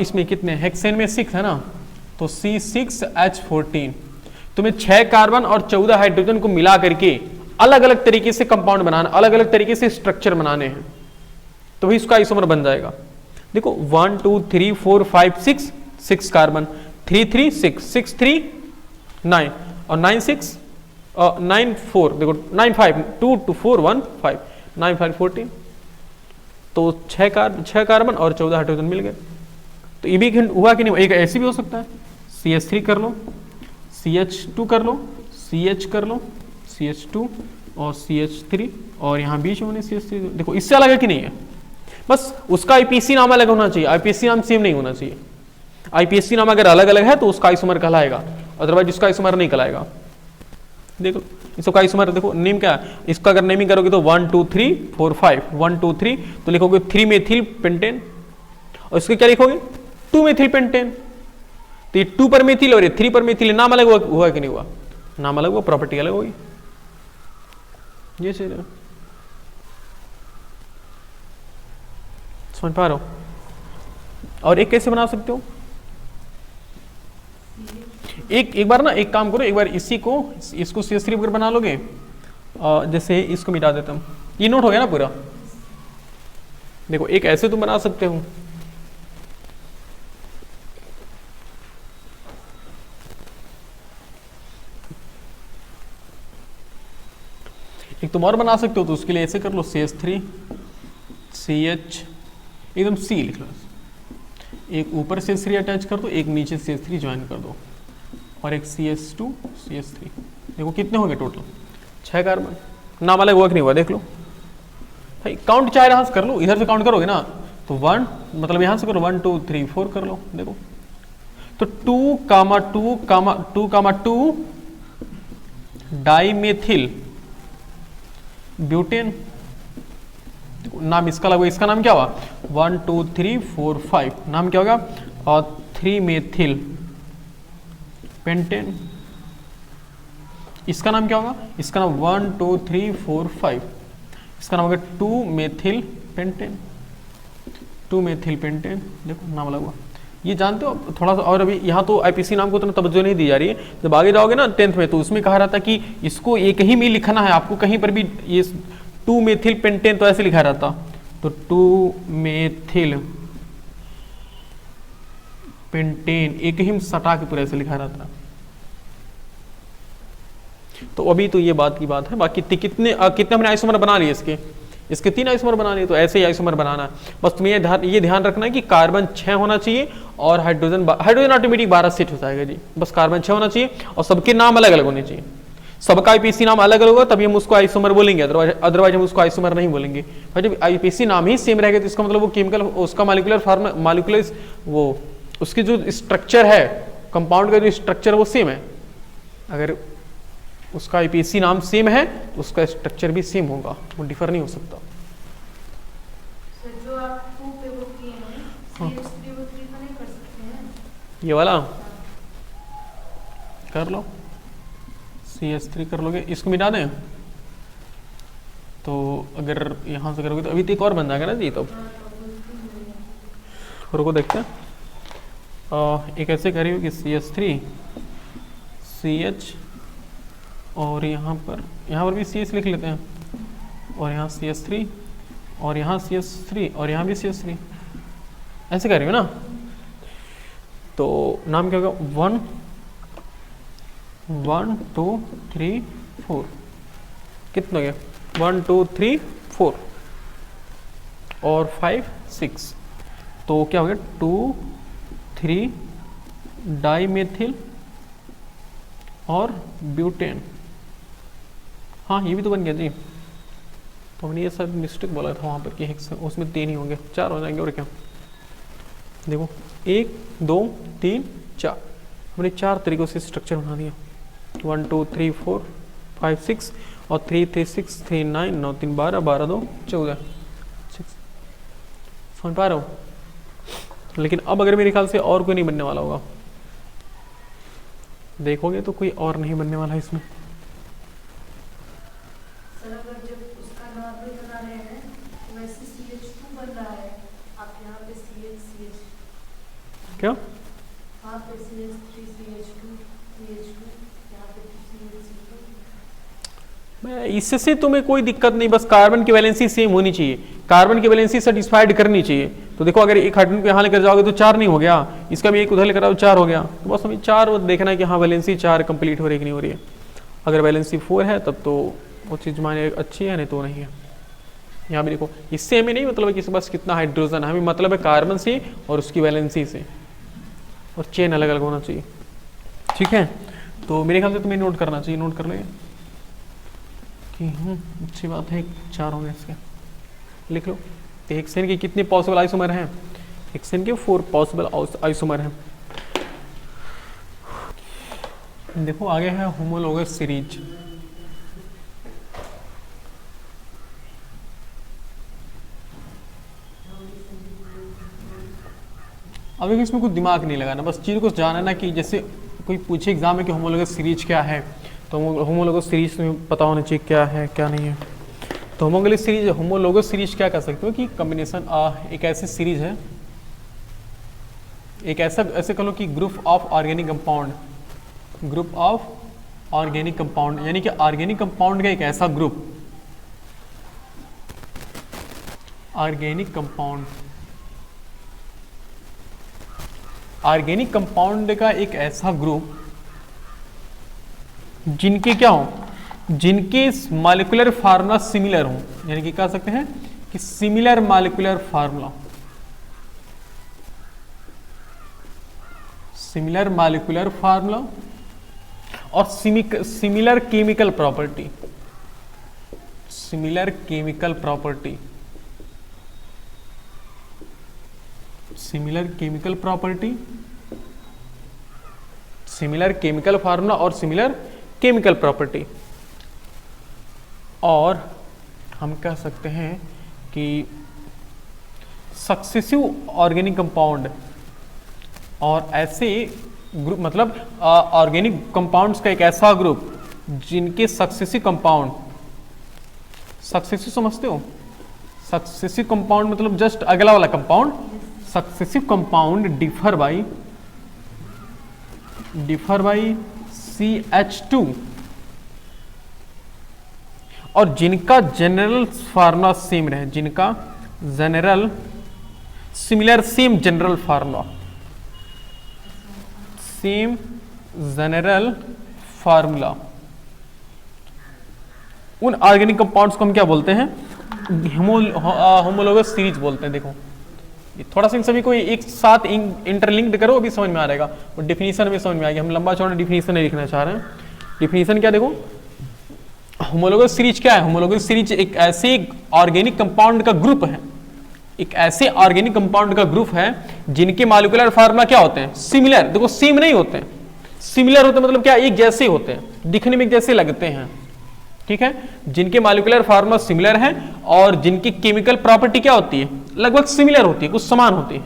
इसमें कितने? हेक्सेन में 6 है ना, तो C6H14। तुम्हें 6 कार्बन और 14 हाइड्रोजन को मिला करके अलग अलग तरीके से कंपाउंड बनाना, अलग अलग तरीके से स्ट्रक्चर बनाने हैं, तो भी इसका आइसोमर बन जाएगा। देखो 1 2 3 4 5 6 कार्बन, 3 3 6 6 3 9 और 9 6 9 4, देखो 9 5 2 2 4 1 5 9 5 14, तो 6 कार्बन और 14 हाइड्रोजन मिल गए। तो ये भी हुआ कि नहीं? एक ऐसे भी हो सकता है, CH3 कर लो, CH2 कर लो, CH कर लो, CH2 और CH3 और यहाँ बीच में होने CH3। देखो इससे अलग है कि नहीं है? बस उसका IPC नाम अलग होना चाहिए, IPC नाम सेम नहीं होना चाहिए। IPC नाम अगर अलग अलग है तो उसका आइसोमर कहलाएगा, अदरवाइज उसका आइसोमर नहीं कहलाएगा। देखो इसका आइसोमर देखो नेम क्या है, इसका अगर नेमिंग करोगे तो 1 2 3 4 5 1 2 3 तो लिखोगे 3 मेथिल पेंटेन, और इसके क्या लिखोगे? 2 मेथिल पेंटेन। तो ये 2 पर मेथिल और ये 3 पर मेथिल, नाम अलग हुआ कि नहीं हुआ? नाम अलग हुआ, प्रॉपर्टी अलग होगी। ये चीज समझ पा रहे हो? और एक कैसे बना सकते हो? एक बार ना एक काम करो, एक बार इसको CH3 पर बना लोगे, जैसे इसको मिटा देता हूं, ये नोट हो गया ना पूरा। देखो एक ऐसे तुम बना सकते हो, एक तुम और बना सकते हो, तो उसके लिए ऐसे कर लो, CH3 CH एकदम C लिख लो, एक ऊपर CH3 अटैच कर दो, एक नीचे CH3 ज्वाइन कर दो, और एक CH2 CH3। देखो कितने हो गए टोटल? 6 कार्बन। नाम अलग हुआ कि नहीं हुआ? देख लो भाई, काउंट चाहे यहां से कर लो, इधर से काउंट करोगे ना तो 1, मतलब यहां से करो 1 2 3 4 कर लो। देखो तो 2,2,2 डाइमेथिल ब्यूटेन। नाम इसका लगभग, इसका नाम क्या हुआ? 1 2 3 4 5, नाम क्या होगा? और 3 मेथिल पेंटेन। इसका नाम क्या होगा? इसका नाम 1 2 3 4 5, इसका नाम होगा 2 मेथिल पेंटेन, 2 मेथिल पेंटेन। देखो नाम अलग हुआ, ये जानते हो थोड़ा सा। और अभी यहाँ तो IPC नाम को तो तवज्जो नहीं दी जा रही है, जब आगे जाओगे ना 10th में तो उसमें कहा रहता कि इसको एक ही में लिखना है, आपको कहीं पर भी ये 2 मेथिल पेंटेन तो ऐसे लिखा रहता, तो 2 मेथिल पेंटेन एक ही में सटा के पूरा ऐसे लिखा रहता। तो अभी तो ये बात की बात है, बाकी कितने हमने आइसोमर बना लिए इसके 3 आइसोमर बना लिए, तो ऐसे ही आइसोमर बनाना है। बस तुम्हें ये ध्यान रखना है कि कार्बन 6 होना चाहिए और हाइड्रोजन ऑटोमेटिक 12 सेट हो जाएगा जी। बस कार्बन 6 होना चाहिए और सबके नाम अलग अलग होने चाहिए, सबका IPC नाम अलग अलग होगा तभी हम उसको आइसोमर बोलेंगे, अदरवाइज हम उसको आइसोमर नहीं बोलेंगे। भाई जब IPC नाम ही सेम रहेगा तो इसका मतलब वो केमिकल, उसका मॉलिक्यूलर वो उसकी जो स्ट्रक्चर है, कंपाउंड का जो स्ट्रक्चर वो सेम है। अगर उसका आईपीएसी नाम सेम है तो उसका स्ट्रक्चर भी सेम होगा, वो डिफर नहीं हो सकता। सर जो आप 2 पे वो किए हैं CH3 वो 3 का नहीं कर सकते हैं? ये वाला कर लो, CH3 कर लोगे, इसको मिटा दें तो अगर यहाँ से करोगे तो अभी तो एक और बन जाएगा ना जी। तो रुको देखते हैं, एक ऐसे करी होगी CH3 CH और यहाँ पर भी CH लिख लेते हैं और यहाँ CH3 और यहाँ CH3 और यहाँ भी CH3, ऐसे कह रही हो ना। तो नाम क्या होगा 1 1 2 3 4, कितने हो गए 1 2 3 4 और 5 6, तो क्या हो गया 2 3 डाइमेथिल और ब्यूटेन। हाँ ये भी तो बन गया जी। तो हमने ये सब मिस्टेक बोला था वहाँ पर कि उसमें 3 ही होंगे, 4 हो जाएंगे और क्या। देखो 1 2 3 4, हमने 4 तरीकों से स्ट्रक्चर बना दिया, 1 2 3 4 5 6 और 3 3 6 3 9 9 3 12 12 2 14 6, समझ पा रहे हो। लेकिन अब अगर मेरे ख्याल से और कोई नहीं बनने वाला होगा, देखोगे तो कोई और नहीं बनने वाला है इसमें। सर अगर जब उसका नॉर्मल बना रहे हैं वैसे CH2 बन रहा है, आप यहाँ पे CH क्या यहाँ पे CH3 CH2 यहाँ पे CH2। मैं इससे तुम्हें कोई दिक्कत नहीं, बस कार्बन की वैलेंसी सेम होनी चाहिए, कार्बन की वैलेंसी सेटिस्फाइड करनी चाहिए। तो देखो अगर एक हाइड्रोजन को यहाँ लेकर जाओगे तो 4 नहीं हो गया, इसका भी एक उधर लेकर आओ 4 हो गया, तो बस हमें 4 देखना है कि हाँ वैलेंसी 4 कंप्लीट हो रही है कि नहीं हो रही है। अगर वैलेंसी 4 है तब तो वो चीज़ माने अच्छी है, नहीं तो नहीं है। यहाँ भी देखो इससे हमें नहीं मतलब है कि इसके पास कितना हाइड्रोजन है, हमें मतलब है कार्बन से और उसकी वैलेंसी से, और चेन अलग अलग होना चाहिए। ठीक है, तो मेरे ख्याल से तुम्हें नोट करना चाहिए, नोट कर लो कि अच्छी बात है 4 होंगे इसके, लिख लो। हेक्सेन के कितने पॉसिबल आइसोमर हैं, हेक्सेन के 4 पॉसिबल आइसोमर हैं। देखो आगे है होमोलोगस सीरीज। अब इसमें कुछ दिमाग नहीं लगाना, बस चीज़ को जानना ना कि जैसे कोई पूछे एग्जाम में कि होमोलोगस सीरीज क्या है, तो होमोलोगस सीरीज तुम्हें पता होना चाहिए क्या है क्या नहीं है। तो होमोलोगस सीरीज क्या कह सकते हो कि कॉम्बिनेशन एक ऐसी सीरीज है, एक ऐसे कह लो कि group of organic compound, group of organic compound, यानी कि ऑर्गेनिक कंपाउंड का एक ऐसा group, organic compound, organic compound का एक ऐसा ग्रुप जिनके क्या हो, जिनके मॉलिक्यूलर फार्मूला सिमिलर हो, यानी कि कह सकते हैं कि similar molecular formula, similar molecular formula और similar chemical property, similar chemical property, similar chemical property, similar chemical formula और सिमिलर केमिकल प्रॉपर्टी। और हम कह सकते हैं कि सक्सेसिव ऑर्गेनिक कंपाउंड, और ऐसे ग्रुप मतलब ऑर्गेनिक कंपाउंड्स का एक ऐसा ग्रुप जिनके सक्सेसिव कंपाउंड, सक्सेसिव समझते हो, सक्सेसिव कंपाउंड मतलब जस्ट अगला वाला compound, successive compound differ by CH2 और जिनका जनरल फार्मूला सेम रहे, जिनका general similar same general formula, same general formula, उन ऑर्गेनिक कंपाउंड्स को हम क्या बोलते हैं, होमोलोगस सीरीज बोलते हैं। देखो ये थोड़ा सा इन सभी को एक साथ इंटरलिंक्ड करो, अभी समझ में आ जाएगा, और डिफिनीशन में समझ में आएगी। हम लंबा चौड़ा डिफिनीशन नहीं लिखना चाह रहे हैं। डिफिनीशन क्या, देखो होमोलोगस सीरीज क्या है, होमोलोगस सीरीज एक ऐसे ऑर्गेनिक कंपाउंड का ग्रुप है, एक ऐसे ऑर्गेनिक कंपाउंड का ग्रुप है जिनके मॉलिक्यूलर फार्मूला क्या होते हैं, सिमिलर। देखो सेम नहीं होते हैं, सिमिलर होते मतलब क्या, एक जैसे होते हैं, दिखने में एक जैसे लगते हैं, ठीक है, जिनके मॉलिक्यूलर फार्मूला सिमिलर है और जिनकी केमिकल प्रॉपर्टी क्या होती है, लगभग सिमिलर होती है, कुछ समान होती है,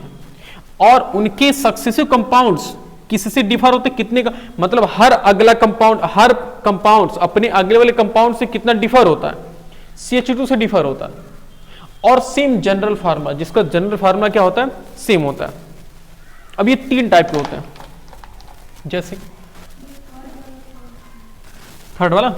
और उनके सक्सेसिव कंपाउंड्स किससे डिफर होते, कितने का मतलब हर अगला कंपाउंड, हर कंपाउंड्स अपने अगले वाले कंपाउंड से कितना डिफर होता है, CH2 से डिफर होता है, और सेम जनरल फार्मूला, जिसका जनरल फार्मूला क्या होता है, सेम होता है। अब ये 3 टाइप के होते हैं, जैसे थर्ड वाला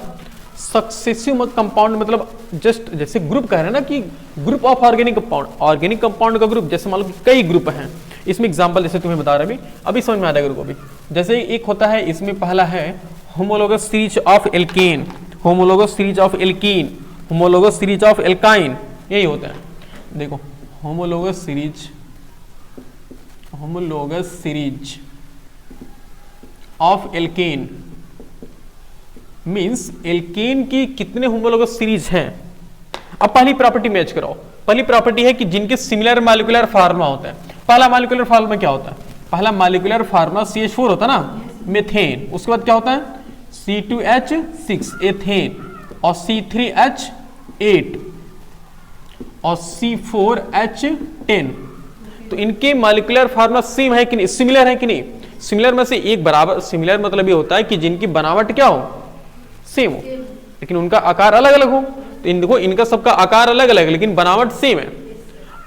सक्सेसिव कंपाउंड, मतलब जस्ट जैसे ग्रुप कह रहे हैं ना कि group of organic compound, organic compound का ग्रुप, जैसे मान लो कई ग्रुप हैं, इसमें एग्जांपल जैसे तुम्हें बता रहे अभी समझ में आ जाएगा ग्रुप अभी। जैसे एक होता है, इसमें पहला है homologous series of alkane, homologous series of alkene, homologous series of alkyne, यही होता है। देखो homologous series of alkane means alkane की कितने होमोलोगस सीरीज हैं। अब पहली प्रॉपर्टी मैच कराओ, पहली प्रॉपर्टी है कि जिनके सिमिलर मॉलिक्यूलर फार्मूला होता है। पहला मॉलिक्यूलर फार्मूला क्या होता है, पहला मॉलिक्यूलर फार्मूला CH4 होता है ना, मीथेन, उसके बाद क्या होता है C2H6 एथेन, और C3H8 और C4H10। तो इनके मॉलिक्यूलर फार्मूला सेम है कि नहीं, सिमिलर है कि नहीं, सिमिलर में से एक बराबर, सिमिलर मतलब ये होता है कि जिनकी बनावट क्या हो, सेम हो, लेकिन उनका आकार अलग अलग हो। तो देखो इनका सबका आकार अलग अलग है लेकिन बनावट सेम है,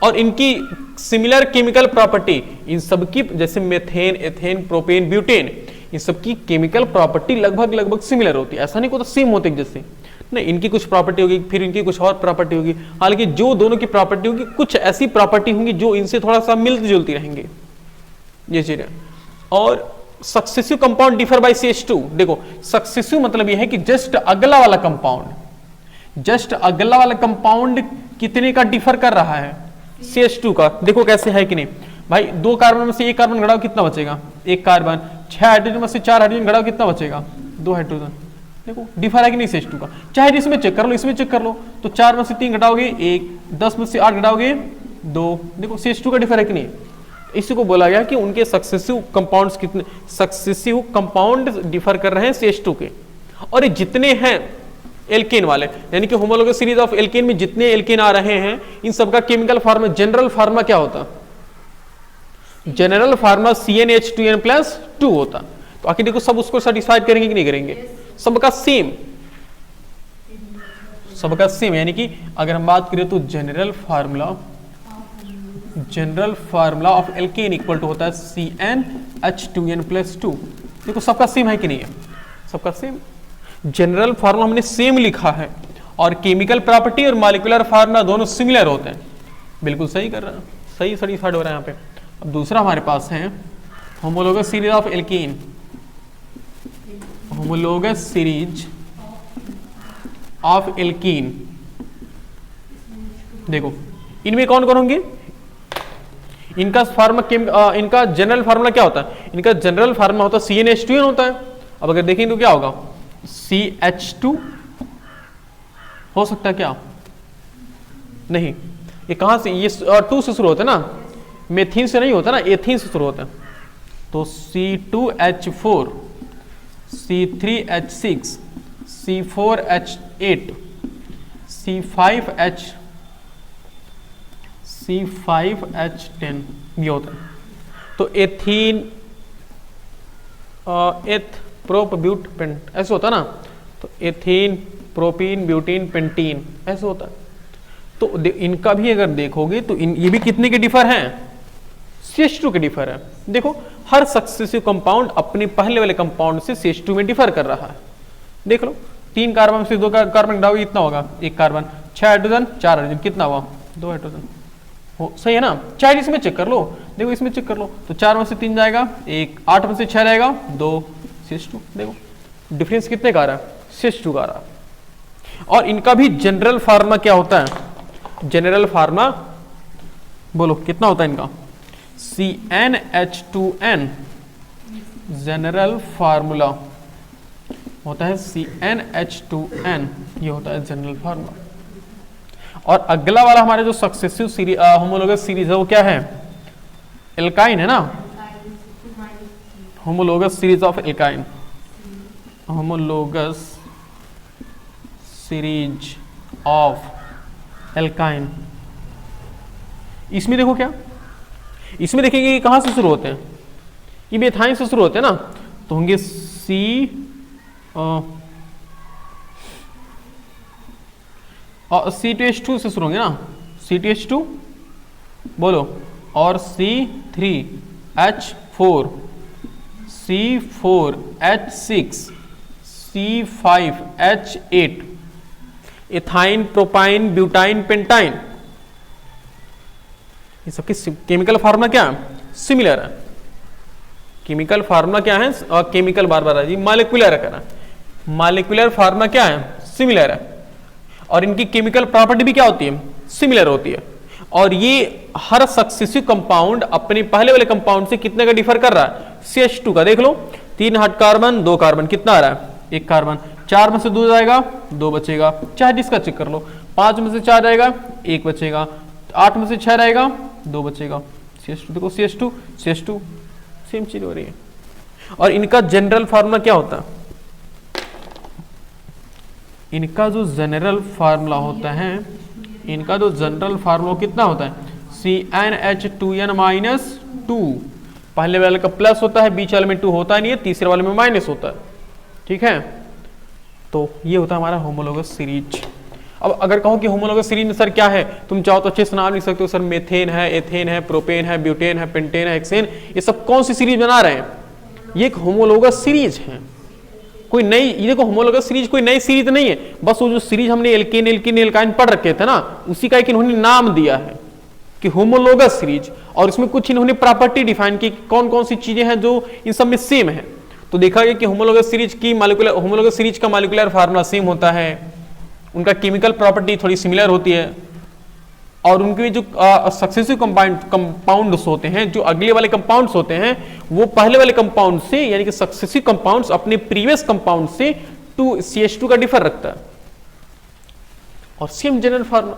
और इनकी सिमिलर केमिकल प्रॉपर्टी, इन सबकी जैसे मेथेन, एथेन, प्रोपेन, ब्यूटेन, इन सबकी केमिकल प्रॉपर्टी लगभग सिमिलर होती है। ऐसा नहीं होता सेम होते जैसे, नहीं, इनकी कुछ प्रॉपर्टी होगी, फिर इनकी कुछ और प्रॉपर्टी होगी। हालांकि जो दोनों की प्रॉपर्टी होगी, कुछ ऐसी प्रॉपर्टी होंगी जो इनसे थोड़ा सा मिलती जुलती रहेंगी, ये चीज है। और successive compound differ by CH2, देखो सक्सेसिव मतलब यह है कि जस्ट अगला वाला कंपाउंड, जस्ट अगला वाला कंपाउंड कितने का डिफर कर रहा है, CH2 का। देखो कैसे है कि नहीं भाई, 2 कार्बन में से 1 कार्बन घटाओ कितना बचेगा, 1 कार्बन, 6 हाइड्रोजन में से 4 हाइड्रोजन घटाओ कितना बचेगा, 2 हाइड्रोजन। देखो डिफर है कि नहीं CH2 का, चाहे इसमें चेक कर लो, इसमें चेक कर लो, तो 4 में से 3 घटाओगे 1, 10 में से 8 घटाओगे 2, देखो CH2 का डिफर है कि नहीं। इसी को बोला गया कि उनके सक्सेसिव कंपाउंड्स कितने, सक्सेसिव कंपाउंड डिफर कर रहे हैं CH2 के, और ये जितने हैं एल्केन वाले, यानी कि होमोलोगस सीरीज ऑफ एल्केन में जितने एल्केन आ रहे हैं, इन सबका केमिकल फार्मूला, जनरल फार्मूला क्या होता, जनरल फार्मूला CnH2n+2 होता। तो आखिर देखो सब उसको सेटिस्फाइड करेंगे कि नहीं करेंगे, सबका सेम, सबका सेम, यानी कि अगर हम बात करें तो general formula of alkane equal to होता है CnH2n+2। देखो सबका सेम है कि नहीं है, सबका सेम, जनरल फार्मूला हमने सेम लिखा है, और केमिकल प्रॉपर्टी और मॉलिक्यूलर फार्मूला दोनों सिमिलर होते हैं। बिल्कुल सही कर रहा है, सही सर्टिफाइड हो रहा है यहाँ पे। अब दूसरा हमारे पास है homologous series of alkene, homologous series of alkene. देखो इनमें कौन कौन होंगे, इनका फार्मूला, इनका जनरल फार्मूला क्या होता है, इनका जनरल फार्मूला होता है CnH2n होता है। अब अगर देखें तो क्या होगा, CH2 हो सकता है क्या, नहीं, ये कहां से, ये 2 से शुरू होता है ना, मेथिन से नहीं होता ना, एथिन से शुरू होता है। तो C2H4, C3H6, C4H8, C5H10 ये होता है। तो एथीन, एथ प्रोप ब्यूट पेंट ऐसे होता है ना, तो एथीन, प्रोपीन, ब्यूटीन, पेंटीन ऐसे होता है। तो इनका भी अगर देखोगे तो ये भी कितने के डिफर हैं, CH2 के डिफर है। देखो हर सक्सेसिव कंपाउंड अपने पहले वाले कंपाउंड से CH2 में डिफर कर रहा है। देख लो 3 कार्बन से 2 कार्बन घटाओगे कितना होगा, 1 कार्बन, 6 हाइड्रोजन, 4 हाइड्रोजन, कितना हुआ, 2 हाइड्रोजन। हो सही है ना, चाहे इसमें चेक कर लो, देखो इसमें चेक कर लो, तो 4 में से 3 जाएगा 1, 8 में से 6 रहेगा 2, CH2। देखो डिफरेंस कितने का आ रहा है, CH2 का आ रहा है। और इनका भी जनरल फार्मूला क्या होता है, जनरल फार्मूला बोलो कितना होता है इनका, CnH2n, जनरल फार्मूला होता है CnH2n, ये होता है जनरल फार्मूला। और अगला वाला हमारे जो सक्सेसिव सीरीज, होमोलोगस सीरीज है वो क्या है, एल्काइन है ना, homologous series of alkyne, homologous series of alkyne. इसमें देखो क्या, इसमें देखेंगे कि कहां से शुरू होते हैं, ये मेथाइन से शुरू होते हैं ना, तो होंगे C2H2 से शुरू होंगे ना, C2H2 बोलो, और C3H4, C4H6, C5H8, ethyne, propyne, butyne, pentyne, ये सबके केमिकल फार्मूला क्या है, सिमिलर है। केमिकल फार्मूला क्या है, केमिकल बार बार जी मॉलिक्यूलर है, मॉलिक्यूलर फार्मूला क्या है, सिमिलर है, और इनकी केमिकल प्रॉपर्टी भी क्या होती है, सिमिलर होती है। और ये हर सक्सेसिव कंपाउंड अपने पहले वाले कंपाउंड से कितने का डिफर कर रहा है, CH2 का। देख लो 3 हार्ड कार्बन 2 कार्बन, कितना आ रहा है, 1 कार्बन, 4 में से 2 जाएगा 2 बचेगा, चाहे जिसका चेक कर लो, 5 में से 4 जाएगा 1 बचेगा, 8 में से 6 रहेगा 2 बचेगा, CH2 देखो, CH2 सेम चीज हो रही है। और इनका जनरल फार्मूला क्या होता है, इनका जो जनरल फार्मूला होता है, इनका जो जनरल फार्मूला कितना होता है, CnH2n-2, पहले वाले का प्लस होता है, बीच वाले में 2 होता नहीं है, तीसरे वाले में माइनस होता है, ठीक है। तो ये होता है हमारा होमोलोगस सीरीज। अब अगर कहो कि होमोलोगस सीरीज में सर क्या है, तुम चाहो तो अच्छे से नाम लिख सकते हो, सर मेथेन है, एथेन है, प्रोपेन है, ब्यूटेन है, पेंटेन है, हेक्सेन, ये सब कौन सी सीरीज बना रहे हैं, ये एक होमोलोगस सीरीज है। कोई नई, ये देखो होमोलोगस सीरीज कोई नई सीरीज नहीं है, बस वो जो सीरीज हमने एल्केन एल्किन एल्काइन पढ़ रखे थे ना, उसी का एक इन्होंने नाम दिया है कि होमोलोगस सीरीज, और इसमें कुछ इन्होंने प्रॉपर्टी डिफाइन की, कौन कौन सी चीजें हैं जो इन सब में सेम है। तो देखा गया कि होमोलोगस सीरीज की मॉलिक्यूलर, होमोलोगस सीरीज का मॉलिक्यूलर फार्मूला सेम होता है, उनका केमिकल प्रॉपर्टी थोड़ी सिमिलर होती है, और उनके जो सक्सेसिव कंपाउंड्स होते हैं, जो अगले वाले कंपाउंड्स होते हैं, वो पहले वाले कंपाउंड से, यानी कि सक्सेसिव कंपाउंड्स अपने प्रीवियस कंपाउंड से CH2 का डिफर रखता है। और सेम जनरल फार्मूला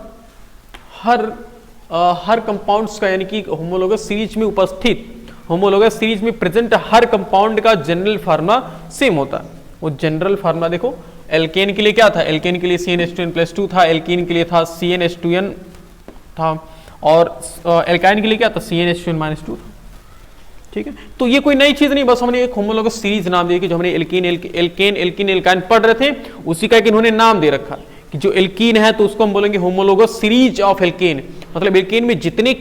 हर कंपाउंड्स का, यानी कि होमोलोगस सीरीज में उपस्थित, होमोलोगस सीरीज में प्रेजेंट हर कंपाउंड का जनरल फार्मूला सेम होता है। वो जनरल फार्मूला देखो, एल्केन के लिए क्या था, एल्केन के लिए CnH2n+2 था, एल्कीन के लिए था CnH2n था, और एल्काइन के लिए क्या था, CnH2n-2 था, ठीक है। तो ये कोई नई चीज नहीं, बस हमने एक होमोलोगस सीरीज नाम दिया कि जो हमने एल्कीन एल्कीन एल्काइन पढ़ रहे थे, उसी का एक इन्होंने नाम दे रखा कि जो एल्कीन है तो उसको हम बोलेंगे होमोलोगस सीरीज ऑफ एल्केन, मतलब एल्केन में जितने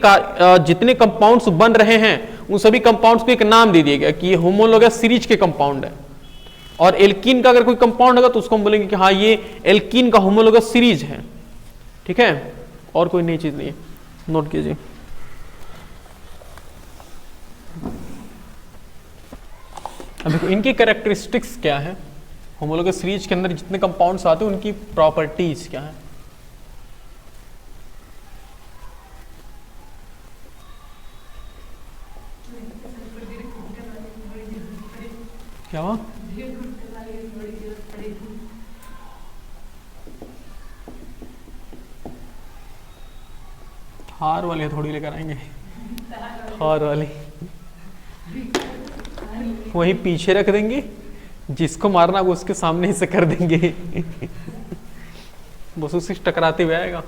कंपाउंड्स बन रहे हैं उन सभी कंपाउंड्स को एक नाम दे दिया गया कि ये होमोलोगस सीरीज के कंपाउंड है। और एल्कीन का अगर कोई कंपाउंड होगा तो उसको हम बोलेंगे कि हाँ ये एल्कीन का होमोलोगस सीरीज है, ठीक है। और कोई नई चीज नहीं है, नोट कीजिए। अब देखो इनकी कैरेक्टरिस्टिक्स क्या है, होमोलोगस सीरीज के अंदर जितने कंपाउंड्स आते हैं उनकी प्रॉपर्टीज क्या है। क्या हुआ, थार वाले थोड़ी लेकर आएंगे, थार वाले वही पीछे रख देंगे, जिसको मारना वो उसके सामने ही से कर देंगे बस उससे टकराते हुए आएगा,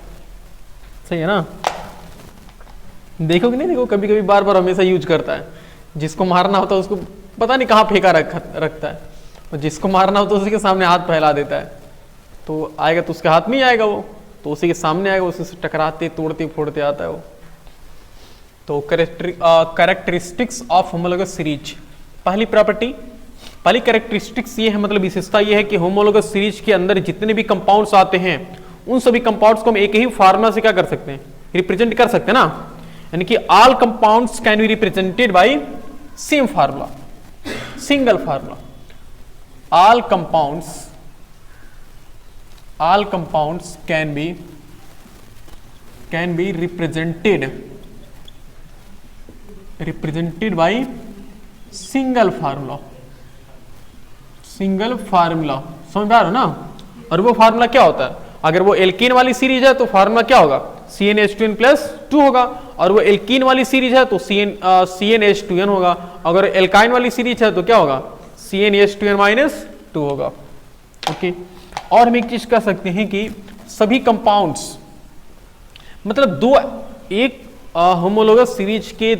सही है ना। देखो कि नहीं, देखो कभी कभी बार बार हमेशा यूज करता है, जिसको मारना होता है उसको पता नहीं कहाँ फेंका रखता है, और जिसको मारना होता है उसी के सामने हाथ फैला देता है, तो आएगा तो उसके हाथ में ही आएगा वो, तो उसी के सामने आएगा, उसी से टकराते तोड़ते फोड़ते आता है वो। तो कैरेक्टरिस्टिक्स ऑफ होमोलोगस सीरीज, पहली प्रॉपर्टी, पहली कैरेक्टरिस्टिक्स ये है, मतलब विशेषता ये है कि होमोलोगस सीरीज के अंदर जितने भी कंपाउंड्स आते हैं उन सभी कंपाउंड्स को हम एक ही फार्मूला से क्या कर सकते हैं, रिप्रेजेंट कर सकते हैं ना, यानी कि all compounds can be represented by same formula, single formula. All compounds can be represented by single formula, समझ पा रहे हो ना। और वो फार्मूला क्या होता है, अगर वो एल्कीन वाली सीरीज है तो फार्मूला क्या होगा, CnH2n+2 CH2 होगा, और वो एल्कीन वाली सीरीज है तो CnH2n होगा, अगर एल्काइन वाली सीरीज है तो क्या होगा, CnH2n-2 होगा। ओके, और हम एक चीज कह सकते हैं कि सभी कंपाउंड्स, मतलब दो एक होमोलोगस सीरीज के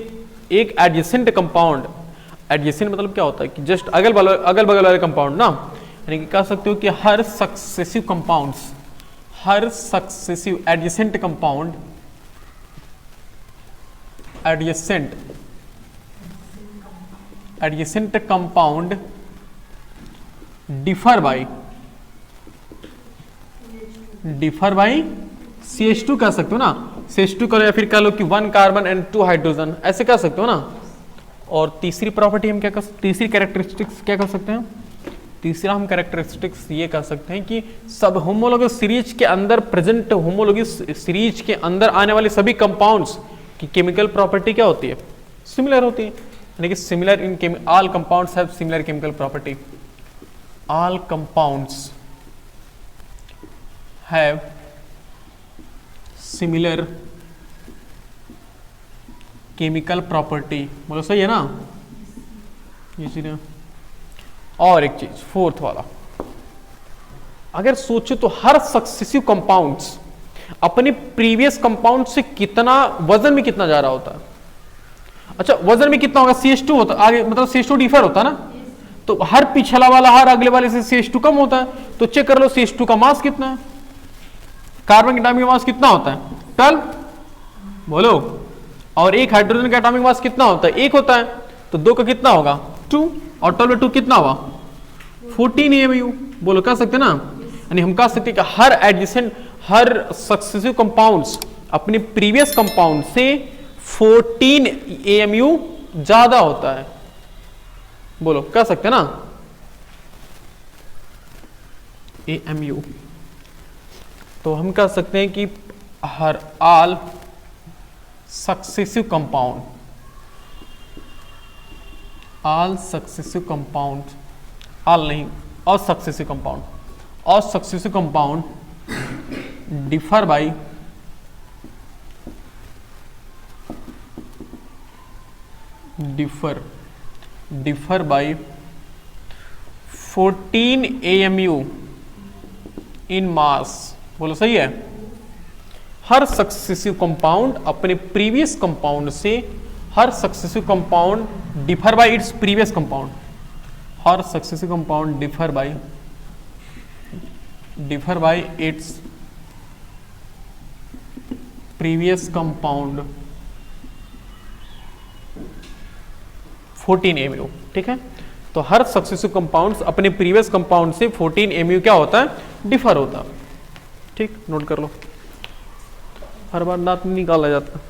एक एडजेसेंट कंपाउंड, एडजेसेंट मतलब क्या होता है कि जस्ट अगल बगल वाले कंपाउंड ना, यानी कि कह सकते हो कि हर सक्सेसिव कंपाउंड्स, हर successive adjacent compound, adjacent compound differ by CH2 कह सकते हो ना, CH2 करो या फिर कह लो कि 1 कार्बन एंड 2 हाइड्रोजन, ऐसे कह सकते हो ना। और तीसरी प्रॉपर्टी हम क्या कर, तीसरी कैरेक्टरिस्टिक्स क्या कर सकते हैं, तीसरा हम कैरेक्टरिस्टिक्स ये कह सकते हैं कि सब होमोलोगस सीरीज के अंदर प्रेजेंट, होमोलोगस सीरीज के अंदर आने वाले सभी कंपाउंड्स की केमिकल प्रॉपर्टी क्या होती है, सिमिलर होती है, यानी कि similar in all compounds have similar chemical property, all compounds have similar chemical property, बोलो सही है ना, इसीलिए। और एक चीज फोर्थ वाला, अगर सोचो तो हर सक्सेसिव कंपाउंड्स अपने प्रीवियस कंपाउंड से कितना वजन में कितना जा रहा होता है। अच्छा, वजन में कितना होगा, CH2 होता आगे, मतलब CH2 डिफर होता है ना, तो हर पिछला वाला हर अगले वाले से CH2 कम होता है, तो चेक कर लो CH2 का मास कितना है, कार्बन के एटॉमिक मास कितना होता है 12, बोलो, और एक हाइड्रोजन का एटॉमिक मास कितना होता है 1 होता है, तो 2 का कितना होगा 2, और 12 में 2 कितना हुआ 14 AMU, बोलो कह सकते ना, यानी हम कह सकते हैं कि हर एडजेसेंट, हर सक्सेसिव कंपाउंड्स अपने प्रीवियस कंपाउंड से 14 AMU ज्यादा होता है, बोलो कह सकते ना AMU। तो हम कह सकते हैं कि हर all successive compound, all successive compound, all नहीं, और सक्सेसिव कंपाउंड, और successive compound differ by differ by 14 AMU in mass, बोलो सही है। हर सक्सेसिव कंपाउंड अपने प्रीवियस कंपाउंड से, हर successive compound differ by its previous compound, हर successive compound differ by its previous compound 14 AMU, ठीक है। तो हर सक्सेसिव कंपाउंड्स अपने प्रीवियस कंपाउंड से 14 AMU क्या होता है, डिफर होता है, ठीक, नोट कर लो, हर बार दांत निकाला जाता है।